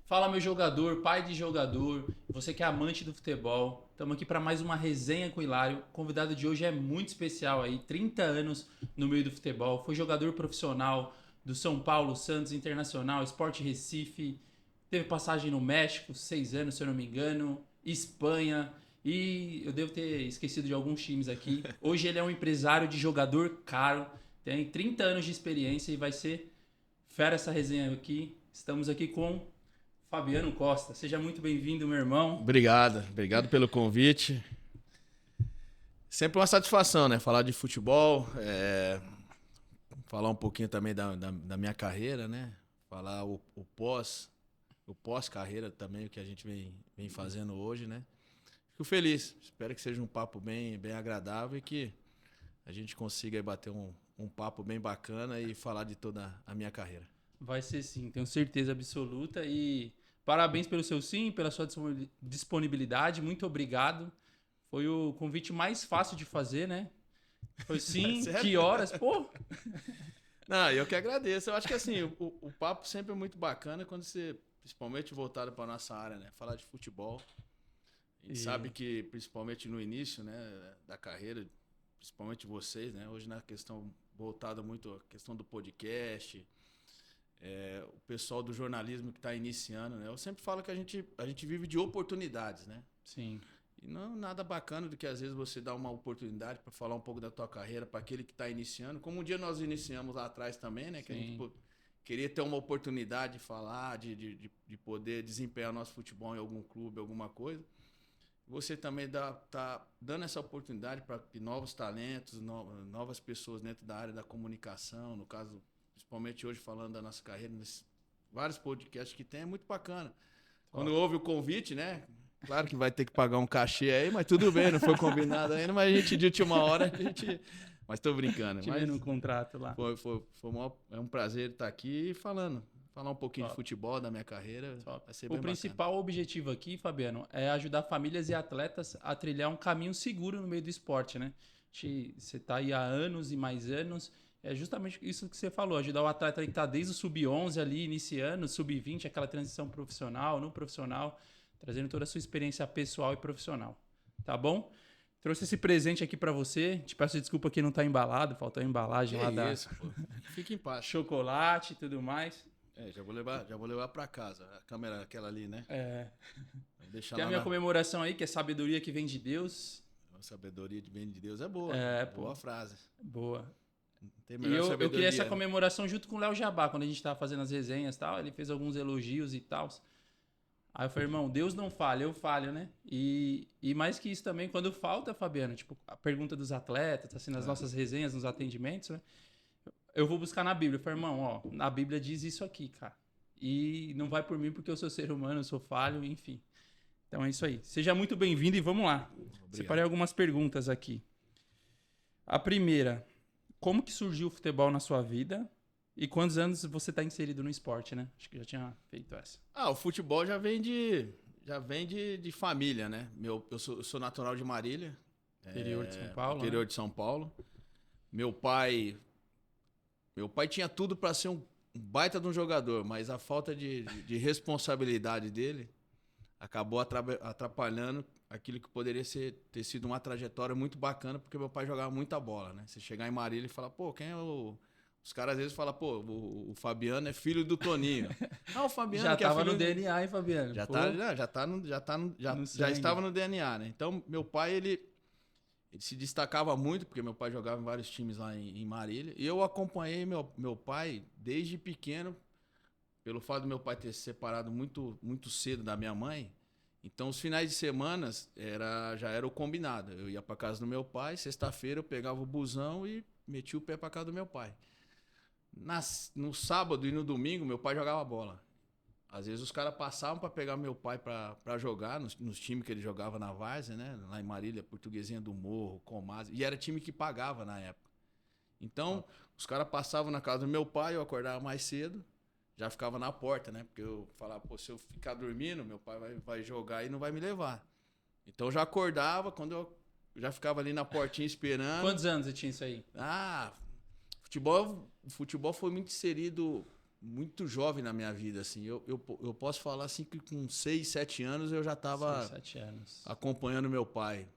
Fala, meu jogador, pai de jogador, você que é amante do futebol. Estamos aqui para mais uma resenha com o Hilário. O convidado de hoje é muito especial aí, 30 anos no meio do futebol. Foi jogador profissional do São Paulo, Santos Internacional, Sport Recife. Teve passagem no México, 6 anos, se eu não me engano, Espanha. E eu devo ter esquecido de alguns times aqui. Hoje ele é um empresário de jogador caro, tem 30 anos de experiência e vai ser fera essa resenha aqui. Estamos aqui com Fabiano Costa. Seja muito bem-vindo, meu irmão. Obrigado pelo convite. Sempre uma satisfação, né? Falar de futebol, falar um pouquinho também da minha carreira, né? Falar o pós-carreira também, o que a gente vem fazendo hoje, né? Fico feliz. Espero que seja um papo bem agradável e que a gente consiga aí bater um papo bem bacana e falar de toda a minha carreira. Vai ser sim, tenho certeza absoluta. E parabéns pelo seu sim, pela sua disponibilidade. Muito obrigado. Foi o convite mais fácil de fazer, né? Foi sim, Sério? que horas? Pô! Não, eu que agradeço. Eu acho que assim, o papo sempre é muito bacana quando você, principalmente voltado para nossa área, né? Falar de futebol. A gente sabe que, principalmente no início, né, da carreira, principalmente vocês, né? Hoje na questão voltada muito à questão do podcast, o pessoal do jornalismo que está iniciando, né? Eu sempre falo que a gente vive de oportunidades, né? Sim. E não nada bacana do que às vezes você dá uma oportunidade para falar um pouco da tua carreira para aquele que está iniciando. Como um dia nós iniciamos lá atrás também, né? Que a gente queria ter uma oportunidade de falar, de poder desempenhar nosso futebol em algum clube, alguma coisa. Você também tá dando essa oportunidade para que novos talentos, novas pessoas dentro da área da comunicação, no caso, principalmente hoje falando da nossa carreira, nesses vários podcasts que tem, é muito bacana. Quando houve o convite, né? Claro que vai ter que pagar um cachê aí, mas tudo bem, não foi combinado ainda, mas a gente de última hora, Mas tô brincando. Tivemos Mas um contrato lá. é um prazer estar aqui falando. Falar um pouquinho de futebol, da minha carreira, vai ser bem O bacana. principal objetivo aqui, Fabiano, é ajudar famílias e atletas a trilhar um caminho seguro no meio do esporte, né? Você está aí há anos e mais anos. É justamente isso que você falou, ajudar o atleta que está desde o sub-11 ali, iniciando, sub-20, aquela transição profissional, no profissional, trazendo toda a sua experiência pessoal e profissional. Tá bom? Trouxe esse presente aqui para você. Te peço desculpa que não está embalado, faltou a embalagem lá da Isso, pô. Fique em paz. chocolate e tudo mais. Já vou levar para casa. A câmera aquela ali, né? Deixar Tem a lá minha comemoração aí, que é sabedoria que vem de Deus. A sabedoria de bem de Deus é boa. Boa frase. Boa. Não tem E melhor eu queria essa sabedoria. comemoração junto com o Léo Jabá, quando a gente tava fazendo as resenhas e tal. Ele fez alguns elogios e tal. Aí eu falei, irmão, Deus não falha, eu falho, né? E mais que isso também, quando falta, Fabiano, tipo, a pergunta dos atletas, assim, nas nossas resenhas, nos atendimentos, né? Eu vou buscar na Bíblia. Eu falei, irmão, ó, na Bíblia diz isso aqui, cara. E não vai por mim porque eu sou ser humano, eu sou falho, enfim. Então é isso aí. Seja muito bem-vindo e vamos lá. Obrigado. Separei algumas perguntas aqui. A primeira, como que surgiu o futebol na sua vida? E quantos anos você está inserido no esporte, né? Acho que já tinha feito essa. O futebol já vem de família, né? Eu sou natural de Marília. Interior de São Paulo. Interior de São Paulo. Meu pai tinha tudo para ser um baita de um jogador, mas a falta de responsabilidade dele acabou atrapalhando aquilo que poderia ter sido uma trajetória muito bacana, porque meu pai jogava muita bola, né? Você chegar em Marília e falar, pô, quem é o... Os caras às vezes falam, pô, o Fabiano é filho do Toninho. O Fabiano já que é tava filho no DNA, hein, Fabiano? Já estava no DNA, né? Então, meu pai, ele se destacava muito, porque meu pai jogava em vários times lá em Marília, e eu acompanhei meu pai desde pequeno, pelo fato do meu pai ter se separado muito, muito cedo da minha mãe. Então, os finais de semana já era o combinado. Eu ia para casa do meu pai, sexta-feira eu pegava o busão e metia o pé para casa do meu pai. No sábado e no domingo, meu pai jogava bola. Às vezes os caras passavam para pegar meu pai para jogar nos times que ele jogava na Várzea, né? Lá em Marília, Portuguesinha do Morro, Comasa. E era time que pagava na época. Então, os caras passavam na casa do meu pai, eu acordava mais cedo, já ficava na porta, né? Porque eu falava, pô, se eu ficar dormindo, meu pai vai jogar e não vai me levar. Então eu já acordava, quando eu já ficava ali na portinha esperando. Quantos anos você tinha isso aí? O futebol foi muito inserido muito jovem na minha vida, assim. Eu posso falar assim que com 6, 7 anos eu já estava 7 anos. acompanhando meu pai.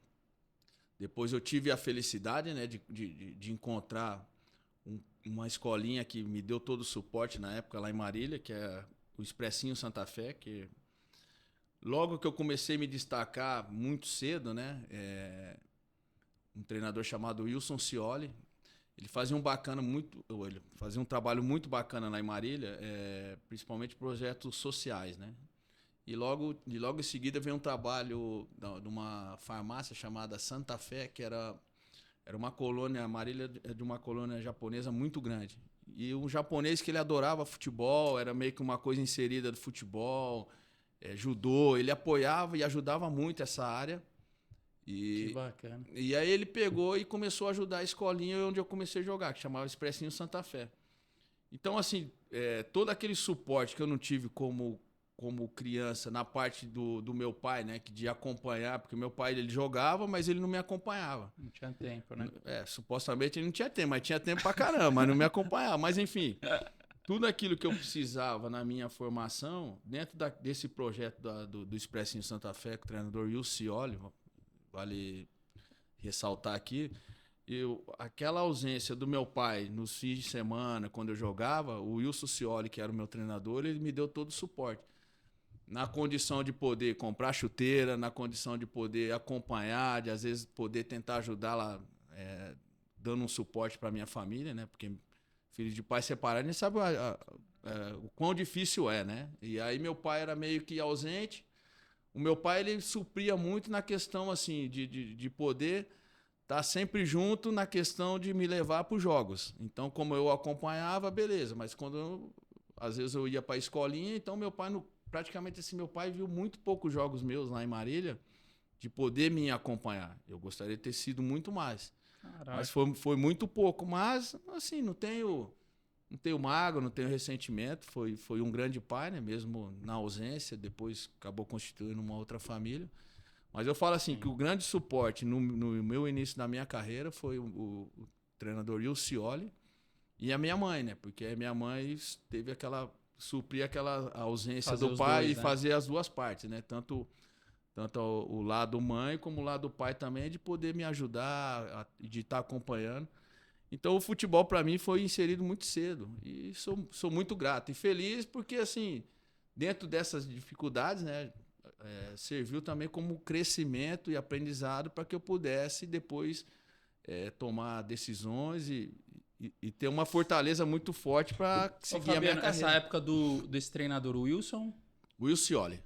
Depois eu tive a felicidade, né, de encontrar uma escolinha que me deu todo o suporte na época lá em Marília, que é o Expressinho Santa Fé, que logo que eu comecei a me destacar muito cedo, né, um treinador chamado Wilson Scioli, ele fazia ele fazia um trabalho muito bacana lá em Marília, principalmente projetos sociais, né? E logo em seguida veio um trabalho de uma farmácia chamada Santa Fé, que era uma colônia, Marília é de uma colônia japonesa muito grande. E um japonês que ele adorava futebol, era meio que uma coisa inserida do futebol, judô, ele apoiava e ajudava muito essa área. Que bacana. E aí ele pegou e começou a ajudar a escolinha onde eu comecei a jogar, que chamava Expressinho Santa Fé. Então, assim, todo aquele suporte que eu não tive como criança na parte do meu pai, né, de acompanhar, porque meu pai ele jogava, mas ele não me acompanhava. Não tinha tempo, né? Supostamente ele não tinha tempo, mas tinha tempo pra caramba, mas não me acompanhava. Mas enfim, tudo aquilo que eu precisava na minha formação, dentro desse projeto do Expressinho Santa Fé, com o treinador Wilson Scioli, vale ressaltar aqui, aquela ausência do meu pai nos fins de semana, quando eu jogava, o Wilson Scioli, que era o meu treinador, ele me deu todo o suporte. Na condição de poder comprar chuteira, na condição de poder acompanhar, de às vezes poder tentar ajudar lá, dando um suporte para minha família, né? Porque filho de pai separado, a gente sabe o quão difícil é, né? E aí meu pai era meio que ausente. O meu pai, ele supria muito na questão, assim, de poder estar sempre junto na questão de me levar para os jogos. Então, como eu acompanhava, beleza. Mas às vezes eu ia para a escolinha, então meu pai, praticamente assim, meu pai viu muito poucos jogos meus lá em Marília de poder me acompanhar. Eu gostaria de ter sido muito mais. Caraca. Mas foi muito pouco. Mas, assim, não tenho mágoa, não tenho ressentimento. Foi um grande pai, né? Mesmo na ausência, depois acabou constituindo uma outra família. Mas eu falo assim, que o grande suporte no meu início da minha carreira foi o treinador Wilson Scioli e a minha mãe, né? Porque a minha mãe teve suprir aquela ausência do pai e fazer as duas partes, né? Tanto o lado mãe como o lado pai também, de poder me ajudar, de estar acompanhando. Então o futebol para mim foi inserido muito cedo e sou muito grato e feliz porque, assim, dentro dessas dificuldades, né, serviu também como crescimento e aprendizado para que eu pudesse depois tomar decisões e ter uma fortaleza muito forte para seguir Fabiano, a minha carreira. Essa época desse treinador Wilson Scioli.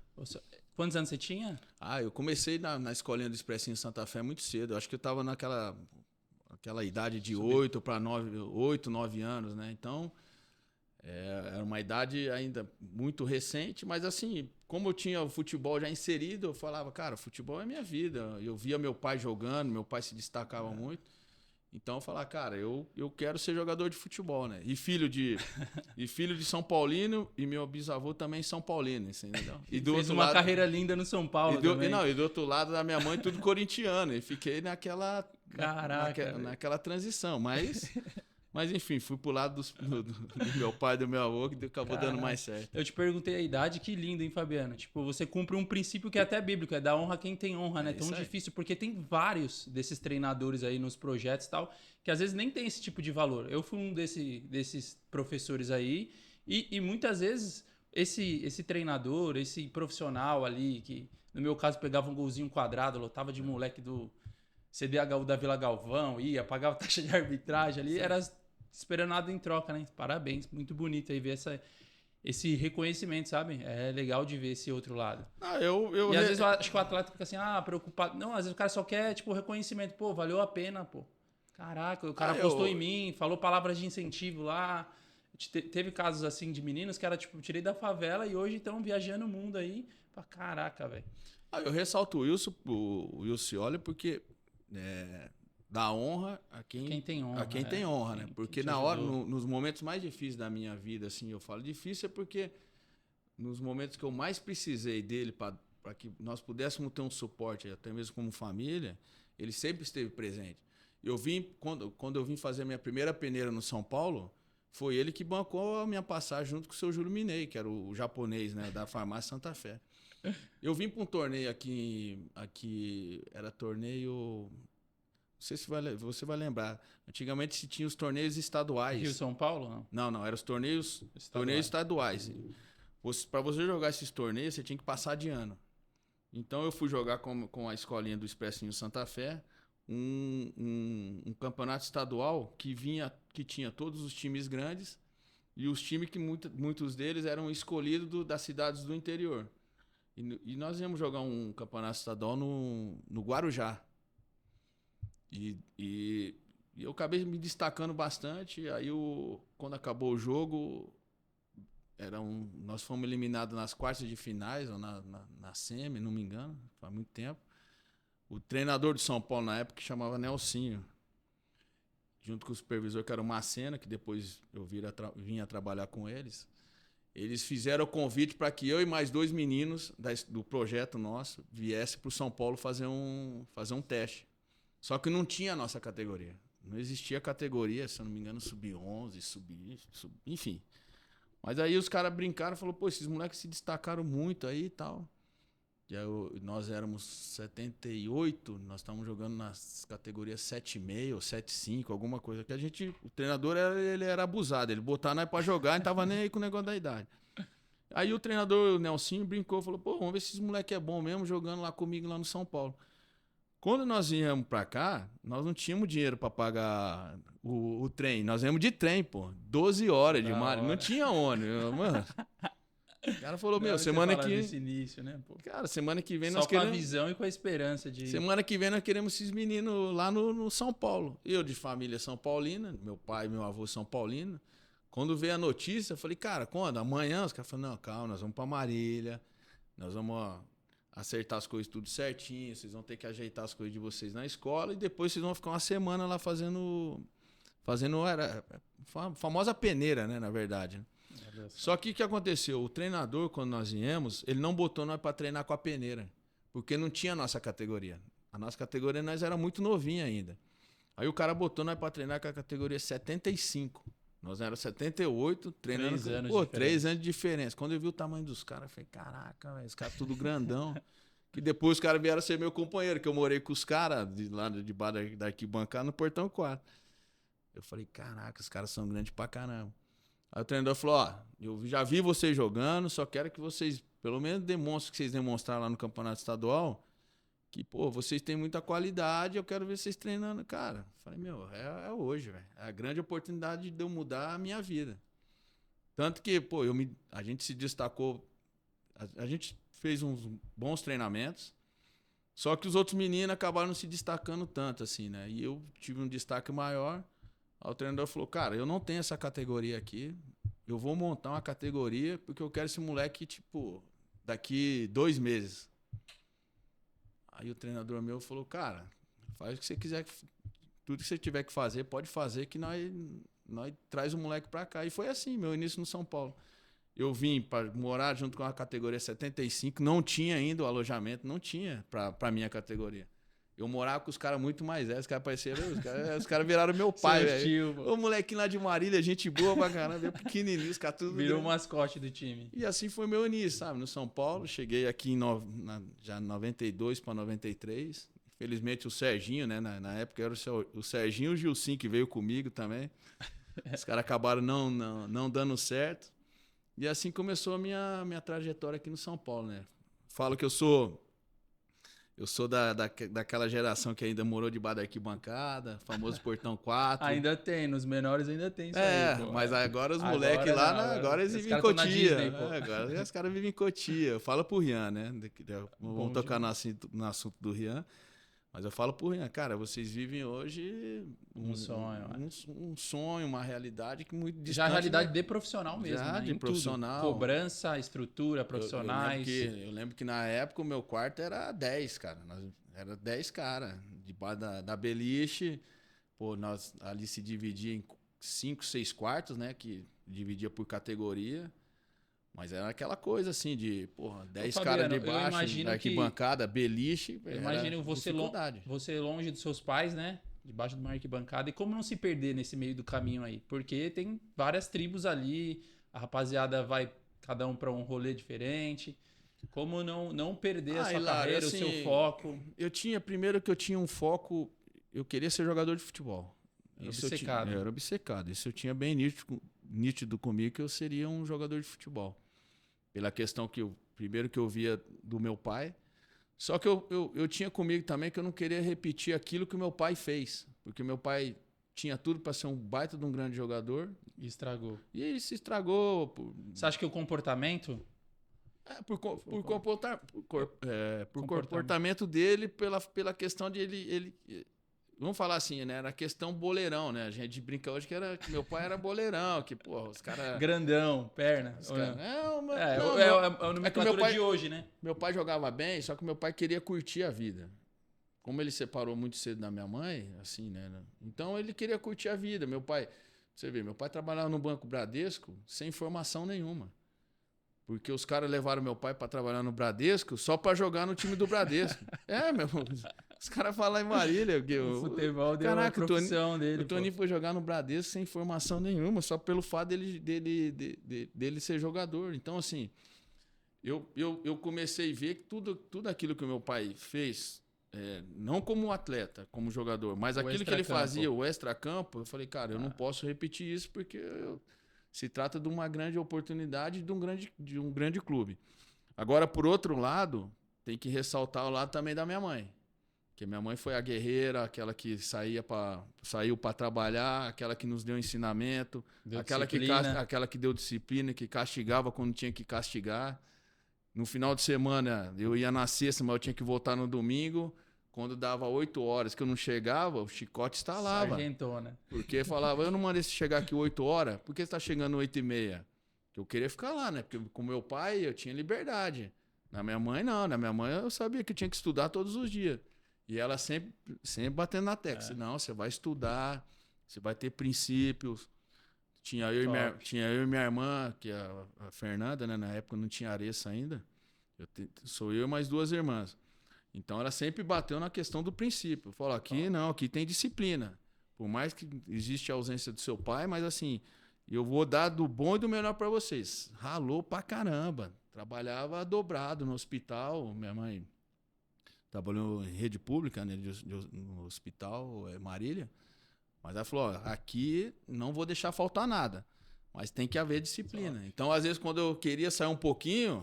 Quantos anos você tinha? Eu comecei na escolinha do Expressinho Santa Fé muito cedo. Eu acho que eu estava naquela idade de 8 para 9 anos, né? Então, era uma idade ainda muito recente, mas assim, como eu tinha o futebol já inserido, eu falava, cara, futebol é minha vida. Eu via meu pai jogando, meu pai se destacava muito. Então eu falava, cara, eu quero ser jogador de futebol, né? E filho de São Paulino, e meu bisavô também São Paulino, entendeu? E fez uma carreira linda no São Paulo também. E do outro lado da minha mãe, tudo corintiano. E fiquei naquela transição. Mas enfim, fui pro lado do meu pai e do meu avô, que acabou dando mais certo. Eu te perguntei a idade, que lindo, hein, Fabiano? Tipo, você cumpre um princípio que é até bíblico, é dar honra a quem tem honra, né? Tão difícil, porque tem vários desses treinadores aí nos projetos e tal, que às vezes nem tem esse tipo de valor. Eu fui um desses professores aí, e muitas vezes esse treinador, esse profissional ali, que no meu caso pegava um golzinho quadrado, lotava de moleque do CDHU da Vila Galvão, pagava taxa de arbitragem ali, era esperando nada em troca, né? Parabéns, muito bonito aí ver esse reconhecimento, sabe? É legal de ver esse outro lado. E às vezes eu acho que o atleta fica assim, preocupado. Não, às vezes o cara só quer, tipo, reconhecimento. Pô, valeu a pena, pô. Caraca, o cara apostou em mim, falou palavras de incentivo lá. Teve casos assim de meninos que era, tipo, tirei da favela e hoje estão viajando o mundo aí. Caraca, velho. Eu ressalto o Wilson Scioli porque... dá honra a quem tem honra, né? Porque na hora, nos momentos mais difíceis da minha vida, assim, eu falo difícil porque nos momentos que eu mais precisei dele para que nós pudéssemos ter um suporte, até mesmo como família, ele sempre esteve presente. Quando eu vim fazer minha primeira peneira no São Paulo, foi ele que bancou a minha passagem junto com o seu Júlio Minei, que era o japonês, né, da farmácia Santa Fé. Eu vim para um torneio aqui era torneio, não sei se você vai lembrar. Antigamente se tinha os torneios estaduais. Rio São Paulo, não? Não, eram os torneios estaduais. Para você jogar esses torneios, você tinha que passar de ano. Então eu fui jogar com a escolinha do Expressinho Santa Fé, um campeonato estadual que tinha todos os times grandes e os times que muitos deles eram escolhidos das cidades do interior. E nós íamos jogar um campeonato estadual no Guarujá. E eu acabei me destacando bastante. Aí, quando acabou o jogo, nós fomos eliminados nas quartas de finais, ou na semi, não me engano, faz muito tempo. O treinador de São Paulo na época, que chamava Nelsinho, junto com o supervisor, que era o Macena, que depois eu vim a trabalhar com eles. Eles fizeram o convite para que eu e mais 2 meninos do projeto nosso viessem para o São Paulo fazer um teste. Só que não tinha a nossa categoria. Não existia categoria, se eu não me engano, sub-11, enfim. Mas aí os caras brincaram e falaram, pô, esses moleques se destacaram muito aí e tal. E aí nós éramos 78, nós estávamos jogando nas categorias 7,5 ou 7,5, alguma coisa. Que o treinador ele era abusado, ele botava nós pra jogar e não tava nem aí com o negócio da idade. Aí o treinador, o Nelsinho, brincou, falou, pô, vamos ver se esse moleque é bom mesmo jogando lá comigo lá no São Paulo. Quando nós íamos pra cá, nós não tínhamos dinheiro pra pagar o trem. Nós íamos de trem, pô. 12 horas de mar. Não tinha ônibus, mano. O cara falou, semana que... Desse início, né, pô? Cara, semana que vem só nós queremos... com a visão e com a esperança de... Semana que vem nós queremos esses meninos lá no São Paulo. Eu de família São Paulina, meu pai e meu avô São Paulino. Quando veio a notícia, eu falei, cara, quando? Amanhã? Os caras falaram, não, calma, nós vamos pra Marília. Nós vamos acertar as coisas tudo certinho. Vocês vão ter que ajeitar as coisas de vocês na escola. E depois vocês vão ficar uma semana lá fazendo era a famosa peneira, né, na verdade, né? Só que o que aconteceu? O treinador, quando nós viemos, ele não botou nós para treinar com a peneira, porque não tinha a nossa categoria. A nossa categoria nós era muito novinha ainda. Aí o cara botou nós para treinar com a categoria 75. Nós éramos 78, treinando 3 anos de diferença. Quando eu vi o tamanho dos caras, eu falei, caraca, véio, os caras tudo grandão. Que depois os caras vieram ser meu companheiro, que eu morei com os caras lá debaixo da arquibancada no Portão 4. Eu falei, caraca, os caras são grandes pra caramba. Aí o treinador falou, ó, eu já vi vocês jogando, só quero que vocês, pelo menos demonstrem que vocês demonstraram lá no campeonato estadual, que, pô, vocês têm muita qualidade, eu quero ver vocês treinando. Cara, eu falei, é hoje, velho. É a grande oportunidade de eu mudar a minha vida. Tanto que, pô, a gente se destacou, a gente fez uns bons treinamentos, só que os outros meninos acabaram não se destacando tanto, assim, né? E eu tive um destaque maior. Aí o treinador falou, cara, eu não tenho essa categoria aqui, eu vou montar uma categoria porque eu quero esse moleque, tipo, daqui 2 meses. Aí o treinador meu falou, cara, faz o que você quiser, tudo que você tiver que fazer, pode fazer que nós traz o moleque pra cá. E foi assim, meu início no São Paulo. Eu vim para morar junto com a categoria 75, não tinha ainda o alojamento, não tinha pra minha categoria. Eu morava com os caras muito mais velhos, os caras pareciam, os caras viraram meu pai, velho. O molequinho lá de Marília, gente boa pra caramba, pequenininho, os caras tudo... Virou o mascote do time. E assim foi meu início, sabe? No São Paulo, cheguei aqui já em 92 para 93. Infelizmente o Serginho, né? Na época era o Serginho e o Gilcinho que veio comigo também. Os caras acabaram não dando certo. E assim começou a minha trajetória aqui no São Paulo, né? Falo que eu sou daquela geração que ainda morou debaixo da arquibancada, famoso Portão 4. Ainda tem, nos menores ainda tem isso aí. Pô. Mas agora os moleques lá, agora eles vivem em Cotia. Disney, agora os caras vivem em Cotia. Eu falo pro Rian, né? Vamos tocar no assunto do Rian. Mas eu falo pro Rian, cara, vocês vivem hoje um sonho. Um sonho, uma realidade que muito distante. Já a realidade de profissional mesmo, já, né? de profissional. Tudo. Cobrança, estrutura, profissionais. Eu lembro que na época o meu quarto era 10, cara. Era 10 caras. Debaixo da beliche. Pô, nós ali se dividia em 5, 6 quartos, né? Que dividia por categoria. Mas era aquela coisa assim de, porra, 10 caras debaixo, da arquibancada, beliche. Eu imagino você longe dos seus pais, né? debaixo de uma arquibancada. E como não se perder nesse meio do caminho aí? Porque tem várias tribos ali, a rapaziada vai cada um para um rolê diferente. Como não perder a sua Hilário, carreira, assim, o seu foco? primeiro que eu tinha um foco, eu queria ser jogador de futebol. Era Isso obcecado. eu era obcecado. Isso eu tinha bem nítido comigo que eu seria um jogador de futebol. Pela questão que primeiro que eu via do meu pai. Só que eu tinha comigo também que eu não queria repetir aquilo que o meu pai fez. Porque meu pai tinha tudo para ser um baita de um grande jogador. E estragou. E ele se estragou. Você acha que o comportamento... Por comportamento dele, pela questão de ele. Vamos falar assim, né? Era questão boleirão, né? A gente brinca hoje que meu pai era boleirão, que, porra, os caras. Grandão, perna. É a nomenclatura de hoje, né? Meu pai jogava bem, só que meu pai queria curtir a vida. Como ele separou muito cedo da minha mãe, assim, né? Então ele queria curtir a vida. Meu pai, você vê, meu pai trabalhava no Banco Bradesco sem formação nenhuma. Porque os caras levaram meu pai para trabalhar no Bradesco só para jogar no time do Bradesco. Meu irmão. Os caras falam em Marília. O futebol deu a profissão dele. O Toninho foi jogar no Bradesco sem formação nenhuma, só pelo fato dele ser jogador. Então, assim, eu comecei a ver que tudo aquilo que o meu pai fez, não como atleta, como jogador, mas aquilo que ele fazia, o extracampo, eu falei, cara, eu não posso repetir isso porque se trata de uma grande oportunidade de um grande clube. Agora, por outro lado, tem que ressaltar o lado também da minha mãe. Porque minha mãe foi a guerreira, aquela que saiu para trabalhar, aquela que nos deu ensinamento, aquela que deu disciplina, que castigava quando tinha que castigar. No final de semana, eu ia na sexta, mas eu tinha que voltar no domingo. Quando dava 8 horas que eu não chegava, o chicote estalava. Sargentona. Porque falava, eu não mandei você chegar aqui 8 horas, por que você está chegando 8h30? Porque eu queria ficar lá, né? Porque com meu pai eu tinha liberdade. Na minha mãe, não. Na minha mãe eu sabia que eu tinha que estudar todos os dias. E ela sempre batendo na tecla. Não, você vai estudar, você vai ter princípios. Tinha eu e minha irmã, que é a Fernanda, né? Na época não tinha Aressa ainda. Sou eu e mais 2 irmãs. Então ela sempre bateu na questão do princípio. Falou, aqui tem disciplina. Por mais que existe a ausência do seu pai, mas assim, eu vou dar do bom e do melhor para vocês. Ralou pra caramba. Trabalhava dobrado no hospital. Minha mãe trabalhou em rede pública, né, no hospital Marília. Mas ela falou, aqui não vou deixar faltar nada. Mas tem que haver disciplina. Então, às vezes, quando eu queria sair um pouquinho,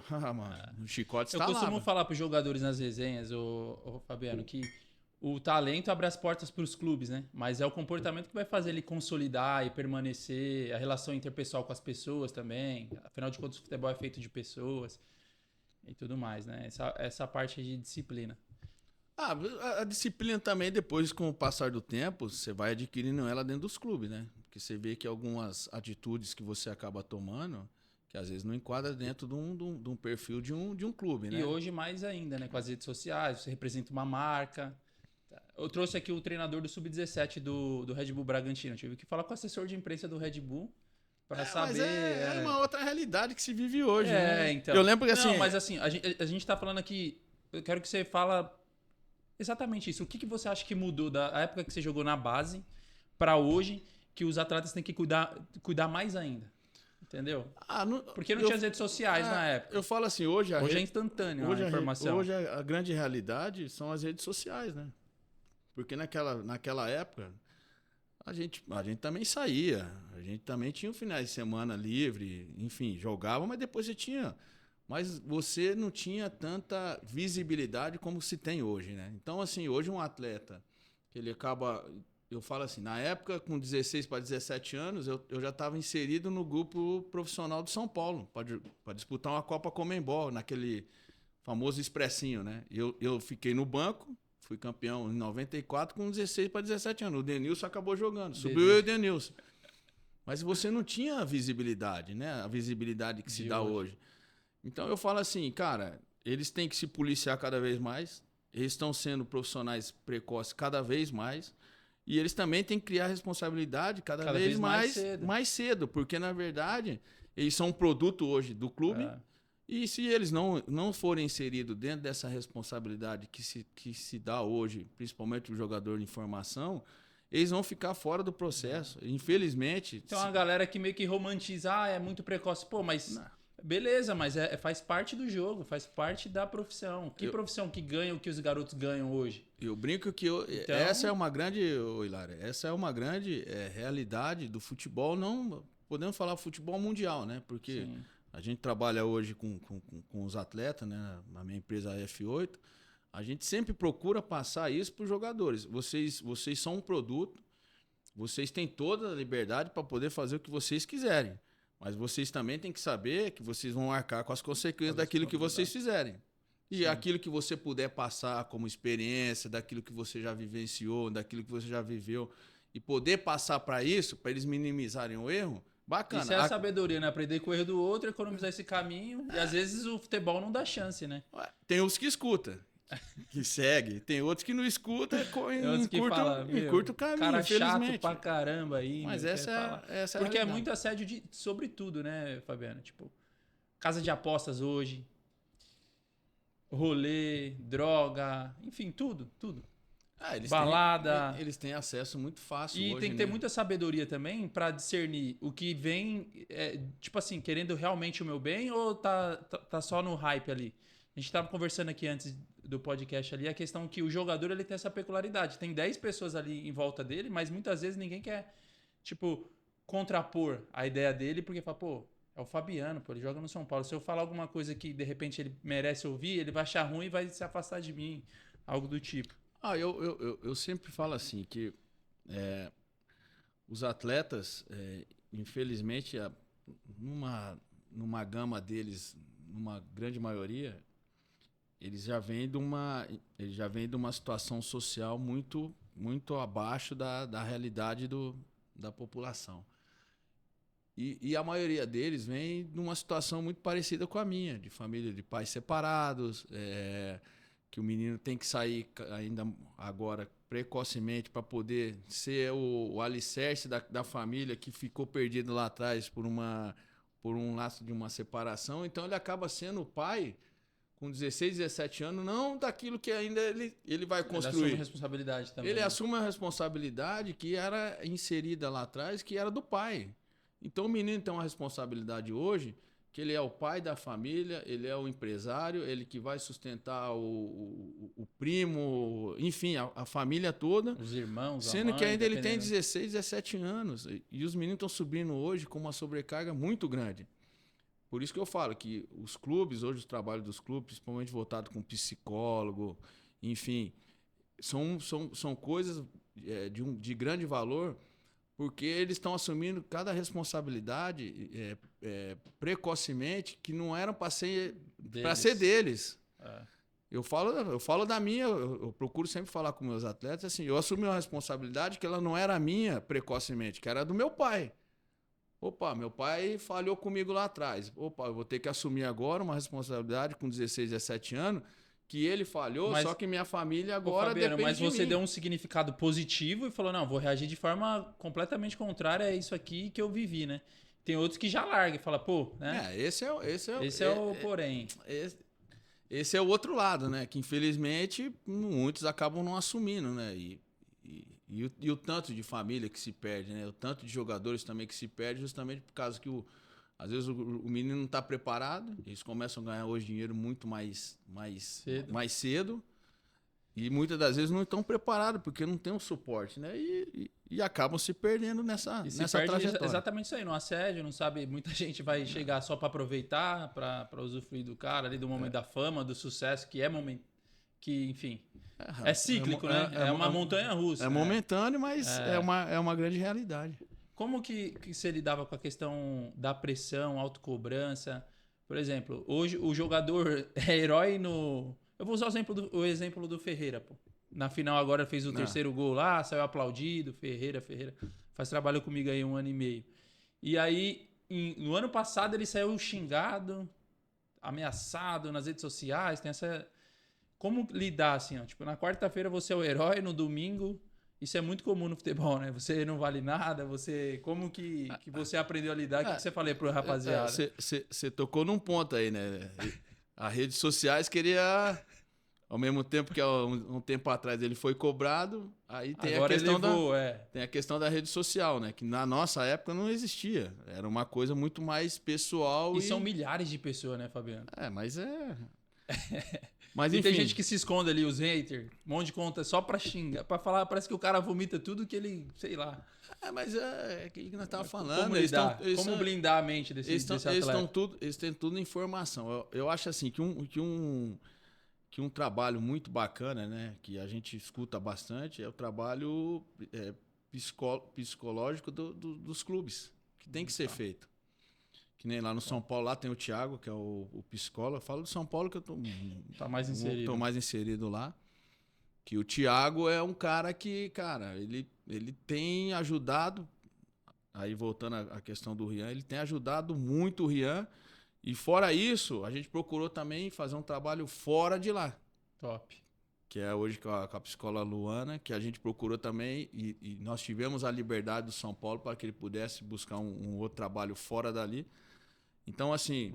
o chicote está lá. Eu costumo falar para os jogadores nas resenhas, o Fabiano, que o talento abre as portas para os clubes, né? Mas é o comportamento que vai fazer ele consolidar e permanecer, a relação interpessoal com as pessoas também. Afinal de contas, o futebol é feito de pessoas e tudo mais, né? Essa parte de disciplina. A disciplina também, depois, com o passar do tempo, você vai adquirindo ela dentro dos clubes, né? Porque você vê que algumas atitudes que você acaba tomando, que às vezes não enquadra dentro de um perfil de um clube, né? E hoje mais ainda, né? Com as redes sociais, você representa uma marca. Eu trouxe aqui o treinador do Sub-17 do Red Bull Bragantino. Eu tive que falar com o assessor de imprensa do Red Bull para saber... Mas é uma outra realidade que se vive hoje, né? Então. Eu lembro que assim... Não, mas assim, a gente tá falando aqui... Eu quero que você fala exatamente isso. O que você acha que mudou da época que você jogou na base para hoje, que os atletas têm que cuidar mais ainda? Entendeu? Porque não tinha as redes sociais na época. Eu falo assim, hoje é instantâneo a informação. Hoje a grande realidade são as redes sociais, né? Porque naquela época a gente também saía, a gente também tinha um finais de semana livre, enfim, jogava, mas depois você tinha... Mas você não tinha tanta visibilidade como se tem hoje, né? Então, assim, hoje um atleta, ele acaba... Eu falo assim, na época, com 16 para 17 anos, eu já estava inserido no grupo profissional do São Paulo, para disputar uma Copa Conmebol, naquele famoso expressinho, né? Eu fiquei no banco, fui campeão em 94 com 16 para 17 anos. O Denilson acabou jogando, subiu eu e o Denilson. Mas você não tinha a visibilidade, né? A visibilidade que se dá hoje. Então eu falo assim, cara, eles têm que se policiar cada vez mais, eles estão sendo profissionais precoces cada vez mais, e eles também têm que criar responsabilidade cada vez mais cedo, porque na verdade eles são um produto hoje do clube, e se eles não forem inseridos dentro dessa responsabilidade que se dá hoje, principalmente o jogador de formação, eles vão ficar fora do processo. Infelizmente... Tem uma galera que meio que romantiza, é muito precoce. Pô, mas... Não. Beleza, mas faz parte do jogo, faz parte da profissão. Que profissão que ganha o que os garotos ganham hoje? Eu brinco que então... essa é uma grande, Hilário, essa é uma grande realidade do futebol, não podemos falar futebol mundial, né? Porque sim, a gente trabalha hoje com os atletas, né? Na minha empresa F8, a gente sempre procura passar isso para os jogadores. Vocês são um produto, vocês têm toda a liberdade para poder fazer o que vocês quiserem. Mas vocês também têm que saber que vocês vão arcar com as consequências daquilo que vocês fizerem. E sim, aquilo que você puder passar como experiência, daquilo que você já vivenciou, daquilo que você já viveu, e poder passar para isso, para eles minimizarem o erro, bacana. Isso é a sabedoria, né? Aprender com o erro do outro, economizar esse caminho. E às vezes o futebol não dá chance, né? Tem uns que escutam, que segue. Tem outros que não escutam em curto caminho, cara infelizmente. Chato pra caramba aí. Mas essa é porque é muito assédio sobre tudo, né, Fabiano? Tipo, casa de apostas hoje, rolê, droga, enfim, tudo. Balada. Eles têm acesso muito fácil e hoje, tem que ter muita sabedoria também pra discernir o que vem, tipo assim, querendo realmente o meu bem ou tá só no hype ali? A gente estava conversando aqui antes do podcast ali, a questão que o jogador ele tem essa peculiaridade. Tem 10 pessoas ali em volta dele, mas muitas vezes ninguém quer, tipo, contrapor a ideia dele, porque fala, pô, é o Fabiano, pô, ele joga no São Paulo. Se eu falar alguma coisa que, de repente, ele merece ouvir, ele vai achar ruim e vai se afastar de mim, algo do tipo. Eu sempre falo assim, que os atletas, infelizmente, numa gama deles, numa grande maioria, eles já vêm de uma situação social muito, muito abaixo da realidade da população. E a maioria deles vem de uma situação muito parecida com a minha, de família de pais separados, que o menino tem que sair ainda agora precocemente para poder ser o alicerce da família que ficou perdido lá atrás por um laço de uma separação. Então ele acaba sendo o pai com 16, 17 anos, não daquilo que ainda ele vai construir. Ele assume a responsabilidade também. Ele assume a responsabilidade que era inserida lá atrás, que era do pai. Então o menino tem uma responsabilidade hoje, que ele é o pai da família, ele é o empresário, ele que vai sustentar o primo, enfim, a família toda. Os irmãos, sendo a mãe, que ainda ele tem 16, 17 anos. E os meninos estão subindo hoje com uma sobrecarga muito grande. Por isso que eu falo que os clubes, hoje o trabalho dos clubes, principalmente voltado com psicólogo, enfim, são coisas de grande valor, porque eles estão assumindo cada responsabilidade precocemente que não eram para ser deles. Eu falo da minha, eu procuro sempre falar com meus atletas assim, eu assumi uma responsabilidade que ela não era minha precocemente, que era do meu pai. Opa, meu pai falhou comigo lá atrás. Opa, eu vou ter que assumir agora uma responsabilidade com 16, 17 anos, que ele falhou, só que minha família agora Fabiano, depende de mim. Mas você deu um significado positivo e falou, não, vou reagir de forma completamente contrária a isso aqui que eu vivi, né? Tem outros que já largam e falam, pô, né? Esse é o porém. Esse é o outro lado, né? Que infelizmente muitos acabam não assumindo, né? E o tanto de família que se perde, né? O tanto de jogadores também que se perde justamente por causa que às vezes o menino não está preparado, eles começam a ganhar hoje dinheiro muito mais cedo e muitas das vezes não estão preparados porque não tem um suporte, né? E acabam se perdendo nessa trajetória. Exatamente isso aí, no assédio, não sabe, muita gente vai chegar só para aproveitar, para usufruir do cara ali, do momento da fama, do sucesso, que é momento, que enfim... É cíclico, né? É uma montanha-russa. É momentâneo, mas é uma grande realidade. Como que você lidava com a questão da pressão, autocobrança? Por exemplo, hoje o jogador é herói no... Eu vou usar o exemplo do Ferreira, pô. Na final agora fez o terceiro gol lá, saiu aplaudido, Ferreira. Faz trabalho comigo aí 1 ano e meio. E aí, no ano passado ele saiu xingado, ameaçado nas redes sociais, tem essa... Como lidar assim, ó? Tipo, na quarta-feira você é o herói, no domingo, isso é muito comum no futebol, né? Você não vale nada, como que você aprendeu a lidar? O que você falei pro rapaziada? Você tocou num ponto aí, né? As redes sociais queria Ao mesmo tempo que um tempo atrás ele foi cobrado, aí tem Agora a questão ele levou, tem a questão da rede social, né? Que na nossa época não existia. Era uma coisa muito mais pessoal. E são milhares de pessoas, né, Fabiano? Mas Mas E enfim. tem gente que se esconde ali, os haters, um monte de conta só pra xingar, pra falar, parece que o cara vomita tudo que ele, sei lá. Mas é aquilo que nós estávamos falando. Como blindar a mente desse atleta? Eles têm tudo informação. Eu acho assim que um trabalho muito bacana, né? Que a gente escuta bastante, é o trabalho psicológico dos clubes, que tem que ser feito. Que nem lá no São Paulo, lá tem o Thiago, que é o psicólogo. Eu falo do São Paulo que eu tô mais inserido. Tô mais inserido lá. Que o Thiago é um cara que, cara, ele tem ajudado, aí voltando à questão do Rian, ele tem ajudado muito o Rian. E fora isso, a gente procurou também fazer um trabalho fora de lá. Top. Que é hoje com a psicóloga Luana, que a gente procurou também, e nós tivemos a liberdade do São Paulo para que ele pudesse buscar um outro trabalho fora dali. Então, assim...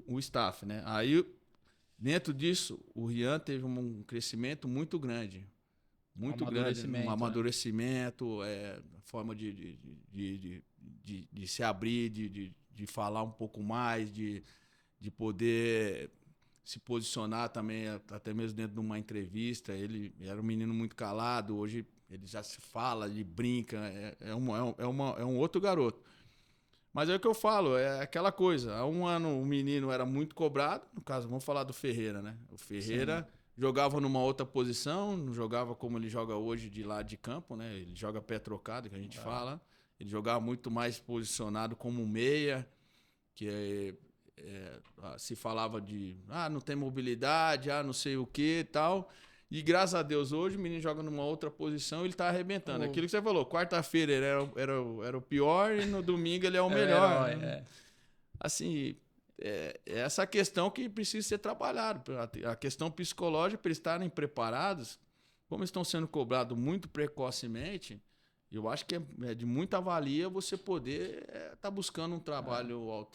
O staff, né? Aí, dentro disso, o Rian teve um crescimento muito grande. Muito grande. Um amadurecimento, forma de se abrir, de falar um pouco mais, de poder se posicionar também, até mesmo dentro de uma entrevista. Ele era um menino muito calado, hoje ele já se fala, ele brinca, é um outro garoto. Mas é o que eu falo, é aquela coisa. Há um ano o menino era muito cobrado, no caso, vamos falar do Ferreira, né? O Ferreira jogava numa outra posição, não jogava como ele joga hoje de lado de campo, né? Ele joga pé trocado, que a gente fala. Ele jogava muito mais posicionado como meia, que se falava de não tem mobilidade, não sei o que e tal. E graças a Deus hoje o menino joga numa outra posição e ele tá arrebentando. Aquilo que você falou, quarta-feira ele era o pior e no domingo ele é o melhor. Assim, essa questão que precisa ser trabalhada. A questão psicológica, para eles estarem preparados, como estão sendo cobrados muito precocemente, eu acho que é de muita valia você poder estar buscando um trabalho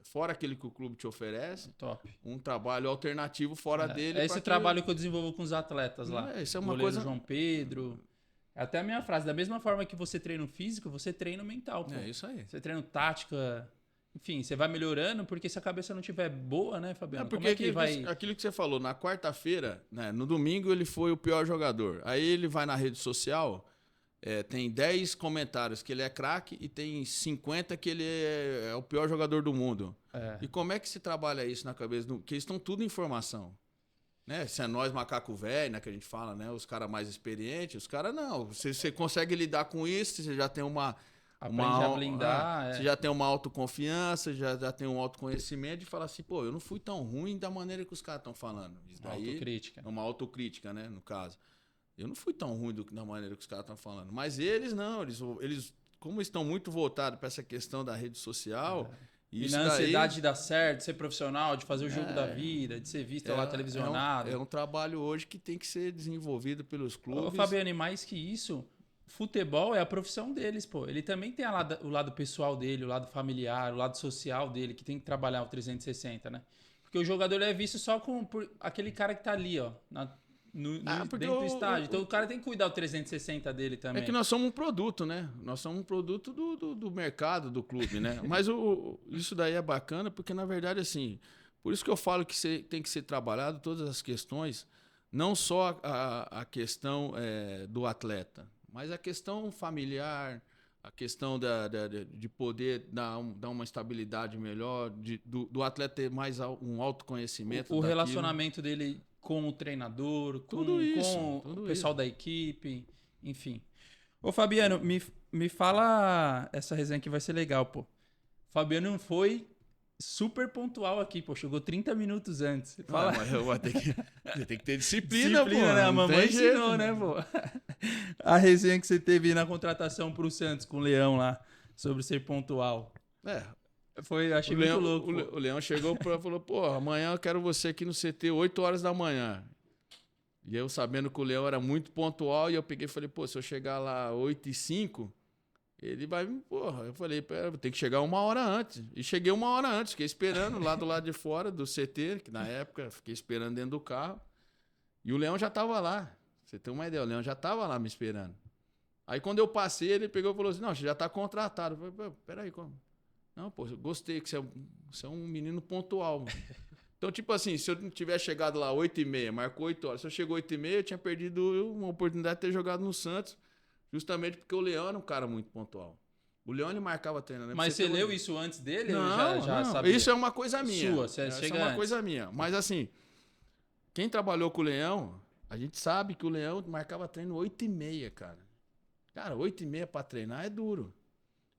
fora aquele que o clube te oferece. Top. Um trabalho alternativo fora dele. É esse trabalho que eu desenvolvo com os atletas lá. Isso é uma goleiro coisa... João Pedro. Até a minha frase, da mesma forma que você treina o físico, você treina o mental. Pô. É isso aí. Você treina tática... Enfim, você vai melhorando, porque se a cabeça não estiver boa, né, Fabiano? Porque como é que vai... aquilo que você falou, na quarta-feira, né, no domingo ele foi o pior jogador. Aí ele vai na rede social, tem 10 comentários que ele é craque e tem 50 que ele é o pior jogador do mundo. E como é que se trabalha isso na cabeça? Que eles estão tudo em informação. Né? Se é nós, macaco velho, né, que a gente fala, né, os caras mais experientes, os caras não. Você consegue lidar com isso, você já tem Aprende a blindar. Você já tem uma autoconfiança, já tem um autoconhecimento de falar assim, pô, eu não fui tão ruim da maneira que os caras estão falando. Isso daí autocrítica. É uma autocrítica, né, no caso. Eu não fui tão ruim da maneira que os caras estão falando. Mas eles não, eles como estão muito voltados para essa questão da rede social... E na ansiedade de dar certo, de ser profissional, de fazer o jogo da vida, de ser visto lá televisionado. É um trabalho hoje que tem que ser desenvolvido pelos clubes. Ô, Fabiano, e mais que isso, futebol é a profissão deles, pô. Ele também tem o lado pessoal dele, o lado familiar, o lado social dele, que tem que trabalhar o 360, né? Porque o jogador é visto só por aquele cara que tá ali, ó, dentro do estádio. Então o cara tem que cuidar do 360 dele também. É que nós somos um produto, né? Nós somos um produto do mercado, do clube, né? Mas isso daí é bacana porque, na verdade, assim... Por isso que eu falo que tem que ser trabalhado todas as questões, não só a questão do atleta, mas a questão familiar, a questão de poder dar uma estabilidade melhor, do atleta ter mais um autoconhecimento. O relacionamento dele com o treinador, com o pessoal da equipe, enfim. Ô, Fabiano, me fala... Essa resenha aqui vai ser legal, pô. Fabiano foi super pontual aqui, pô. Chegou 30 minutos antes. Fala... Mas eu vou ter que ter disciplina, pô. Né? A mamãe ensinou, né, pô? A resenha que você teve na contratação pro Santos com o Leão lá, sobre ser pontual. Achei muito louco. O Leão chegou e falou, pô, amanhã eu quero você aqui no CT 8 horas da manhã. E eu sabendo que o Leão era muito pontual, e eu peguei e falei, pô, se eu chegar lá 8h05, ele vai, porra. Eu falei, pera, tem que chegar 1 hora antes. E cheguei 1 hora antes, fiquei esperando lá do lado de fora do CT, que na época fiquei esperando dentro do carro. E o Leão já tava lá. Pra você ter uma ideia, o Leão já tava lá me esperando. Aí quando eu passei, ele pegou e falou assim, não, você já tá contratado. Eu falei, peraí, como? Não, pô, eu gostei que você é um menino pontual, mano. Então, tipo assim, se eu não tivesse chegado lá 8h30, marcou 8 horas. Se eu chegou 8h30, eu tinha perdido uma oportunidade de ter jogado no Santos, justamente porque o Leão era um cara muito pontual. O Leão, ele marcava treino, né? Mas você leu isso antes dele ou Não, já não. sabia? Isso é uma coisa minha. Sua, você Isso chega é uma antes. coisa minha. Mas assim, quem trabalhou com o Leão, a gente sabe que o Leão marcava treino 8h30, cara. Cara, 8h30 pra treinar é duro.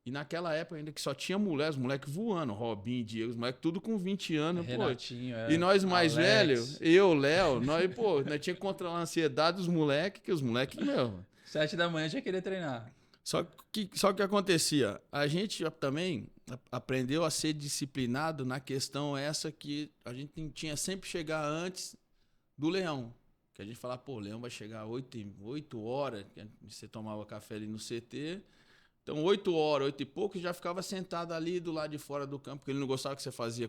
E naquela época ainda que só tinha os moleques voando, Robinho, Diego, os moleques tudo com 20 anos, Renatinho, pô. E nós mais Alex. velhos, eu, Léo, nós tinha que controlar a ansiedade dos moleques, que os moleques, meu. 7 da manhã já queria treinar. Só que acontecia, a gente também aprendeu a ser disciplinado na questão essa que a gente tinha sempre que chegar antes do Leão. Que a gente falava, pô, o Leão vai chegar 8 horas, que você tomava café ali no CT. Então, 8 horas, 8 e pouco, já ficava sentado ali do lado de fora do campo, porque ele não gostava que você fazia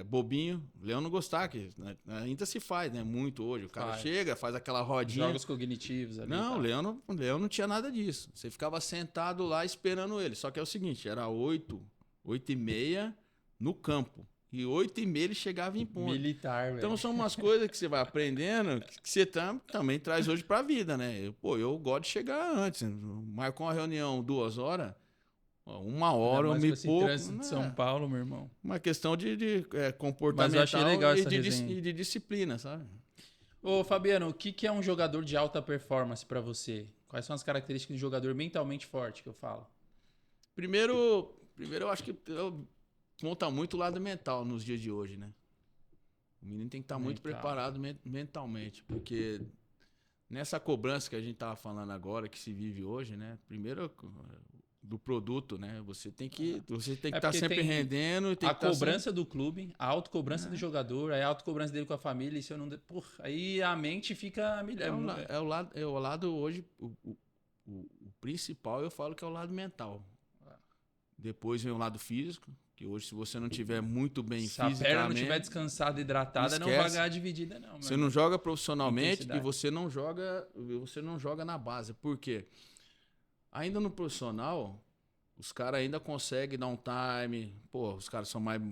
bobinho. O Leão não gostava, que ainda se faz, né? Muito hoje. O cara chega, faz aquela rodinha. Jogos cognitivos ali. Não, o Leão não tinha nada disso. Você ficava sentado lá esperando ele. Só que é o seguinte, era 8h30 no campo. E 8h30 ele chegava em ponto. Militar, velho. Então são umas coisas que você vai aprendendo que você também traz hoje pra vida, né? Eu gosto de chegar antes. Marcou uma reunião 2 horas, 1 hora, eu me pouco. Trânsito de São Paulo, meu irmão. Uma questão de comportamental. Mas eu achei legal essa e de disciplina, sabe? Ô, Fabiano, o que é um jogador de alta performance pra você? Quais são as características de um jogador mentalmente forte que eu falo? Primeiro eu acho que conta muito o lado mental nos dias de hoje, né? O menino tem que estar muito preparado mentalmente, porque nessa cobrança que a gente tava falando agora, que se vive hoje, né? Primeiro do produto, né? Você tem que estar sempre rendendo. Tem a cobrança do clube, a autocobrança do jogador, a autocobrança dele com a família, e se eu não... Porra, aí a mente fica... É o lado hoje, o principal eu falo que é o lado mental. Depois vem o lado físico, que hoje se você não tiver muito bem fisicamente... Se a perna não estiver descansada e hidratada, não vai ganhar dividida não. Você não joga profissionalmente e você não joga na base. Por quê? Ainda no profissional, os caras ainda conseguem dar um time. Pô, os caras são mais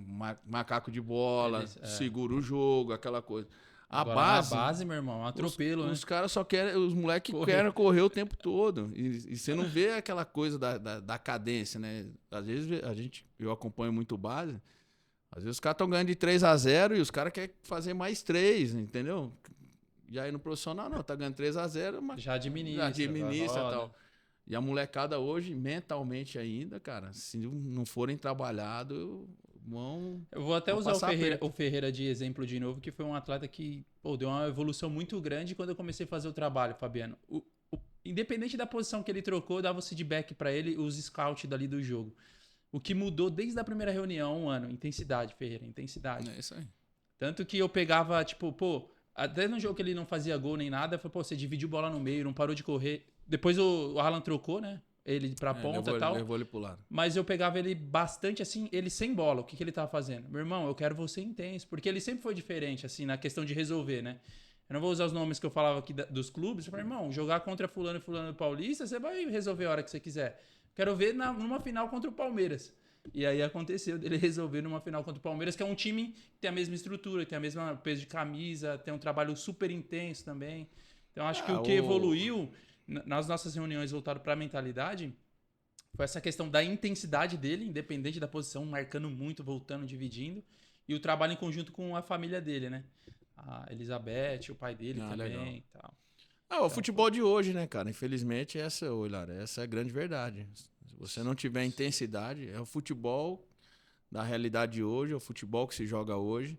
macaco de bola, segura o jogo, aquela coisa. A base, meu irmão, atropelo, né? Os caras só querem, os moleques querem correr o tempo todo. E você não vê aquela coisa da cadência, né? Às vezes eu acompanho muito base. Às vezes os caras estão ganhando de 3-0 e os caras querem fazer mais 3, entendeu? E aí no profissional, não, tá ganhando 3-0, mas já administra e tal. E a molecada hoje, mentalmente ainda, cara, se não forem trabalhados, eu vou até usar o Ferreira de exemplo de novo, que foi um atleta que deu uma evolução muito grande quando eu comecei a fazer o trabalho, Fabiano. Independente da posição que ele trocou, eu dava o feedback para ele, os scouts dali do jogo. O que mudou desde a primeira reunião, 1 ano, intensidade, Ferreira, intensidade. É isso aí. Tanto que eu pegava, até no jogo que ele não fazia gol nem nada, eu falei, você dividiu bola no meio, não parou de correr. Depois o Alan trocou, né? Ele pra ponta e tal. Levou ele pro lado. Mas eu pegava ele bastante assim, ele sem bola. O que ele tava fazendo? Meu irmão, eu quero você intenso. Porque ele sempre foi diferente, assim, na questão de resolver, né? Eu não vou usar os nomes que eu falava aqui dos clubes. Eu falei, irmão, jogar contra fulano e fulano do Paulista, você vai resolver a hora que você quiser. Quero ver numa final contra o Palmeiras. E aí aconteceu dele resolver numa final contra o Palmeiras, que é um time que tem a mesma estrutura, que tem a mesma peso de camisa, tem um trabalho super intenso também. Então acho que o que evoluiu nas nossas reuniões voltado para a mentalidade foi essa questão da intensidade dele, independente da posição, marcando muito, voltando, dividindo, e o trabalho em conjunto com a família dele, né? A Elizabeth, o pai dele também e tal. O futebol de hoje, né, cara? Infelizmente, essa é a grande verdade. Se você não tiver intensidade, é o futebol da realidade de hoje, é o futebol que se joga hoje.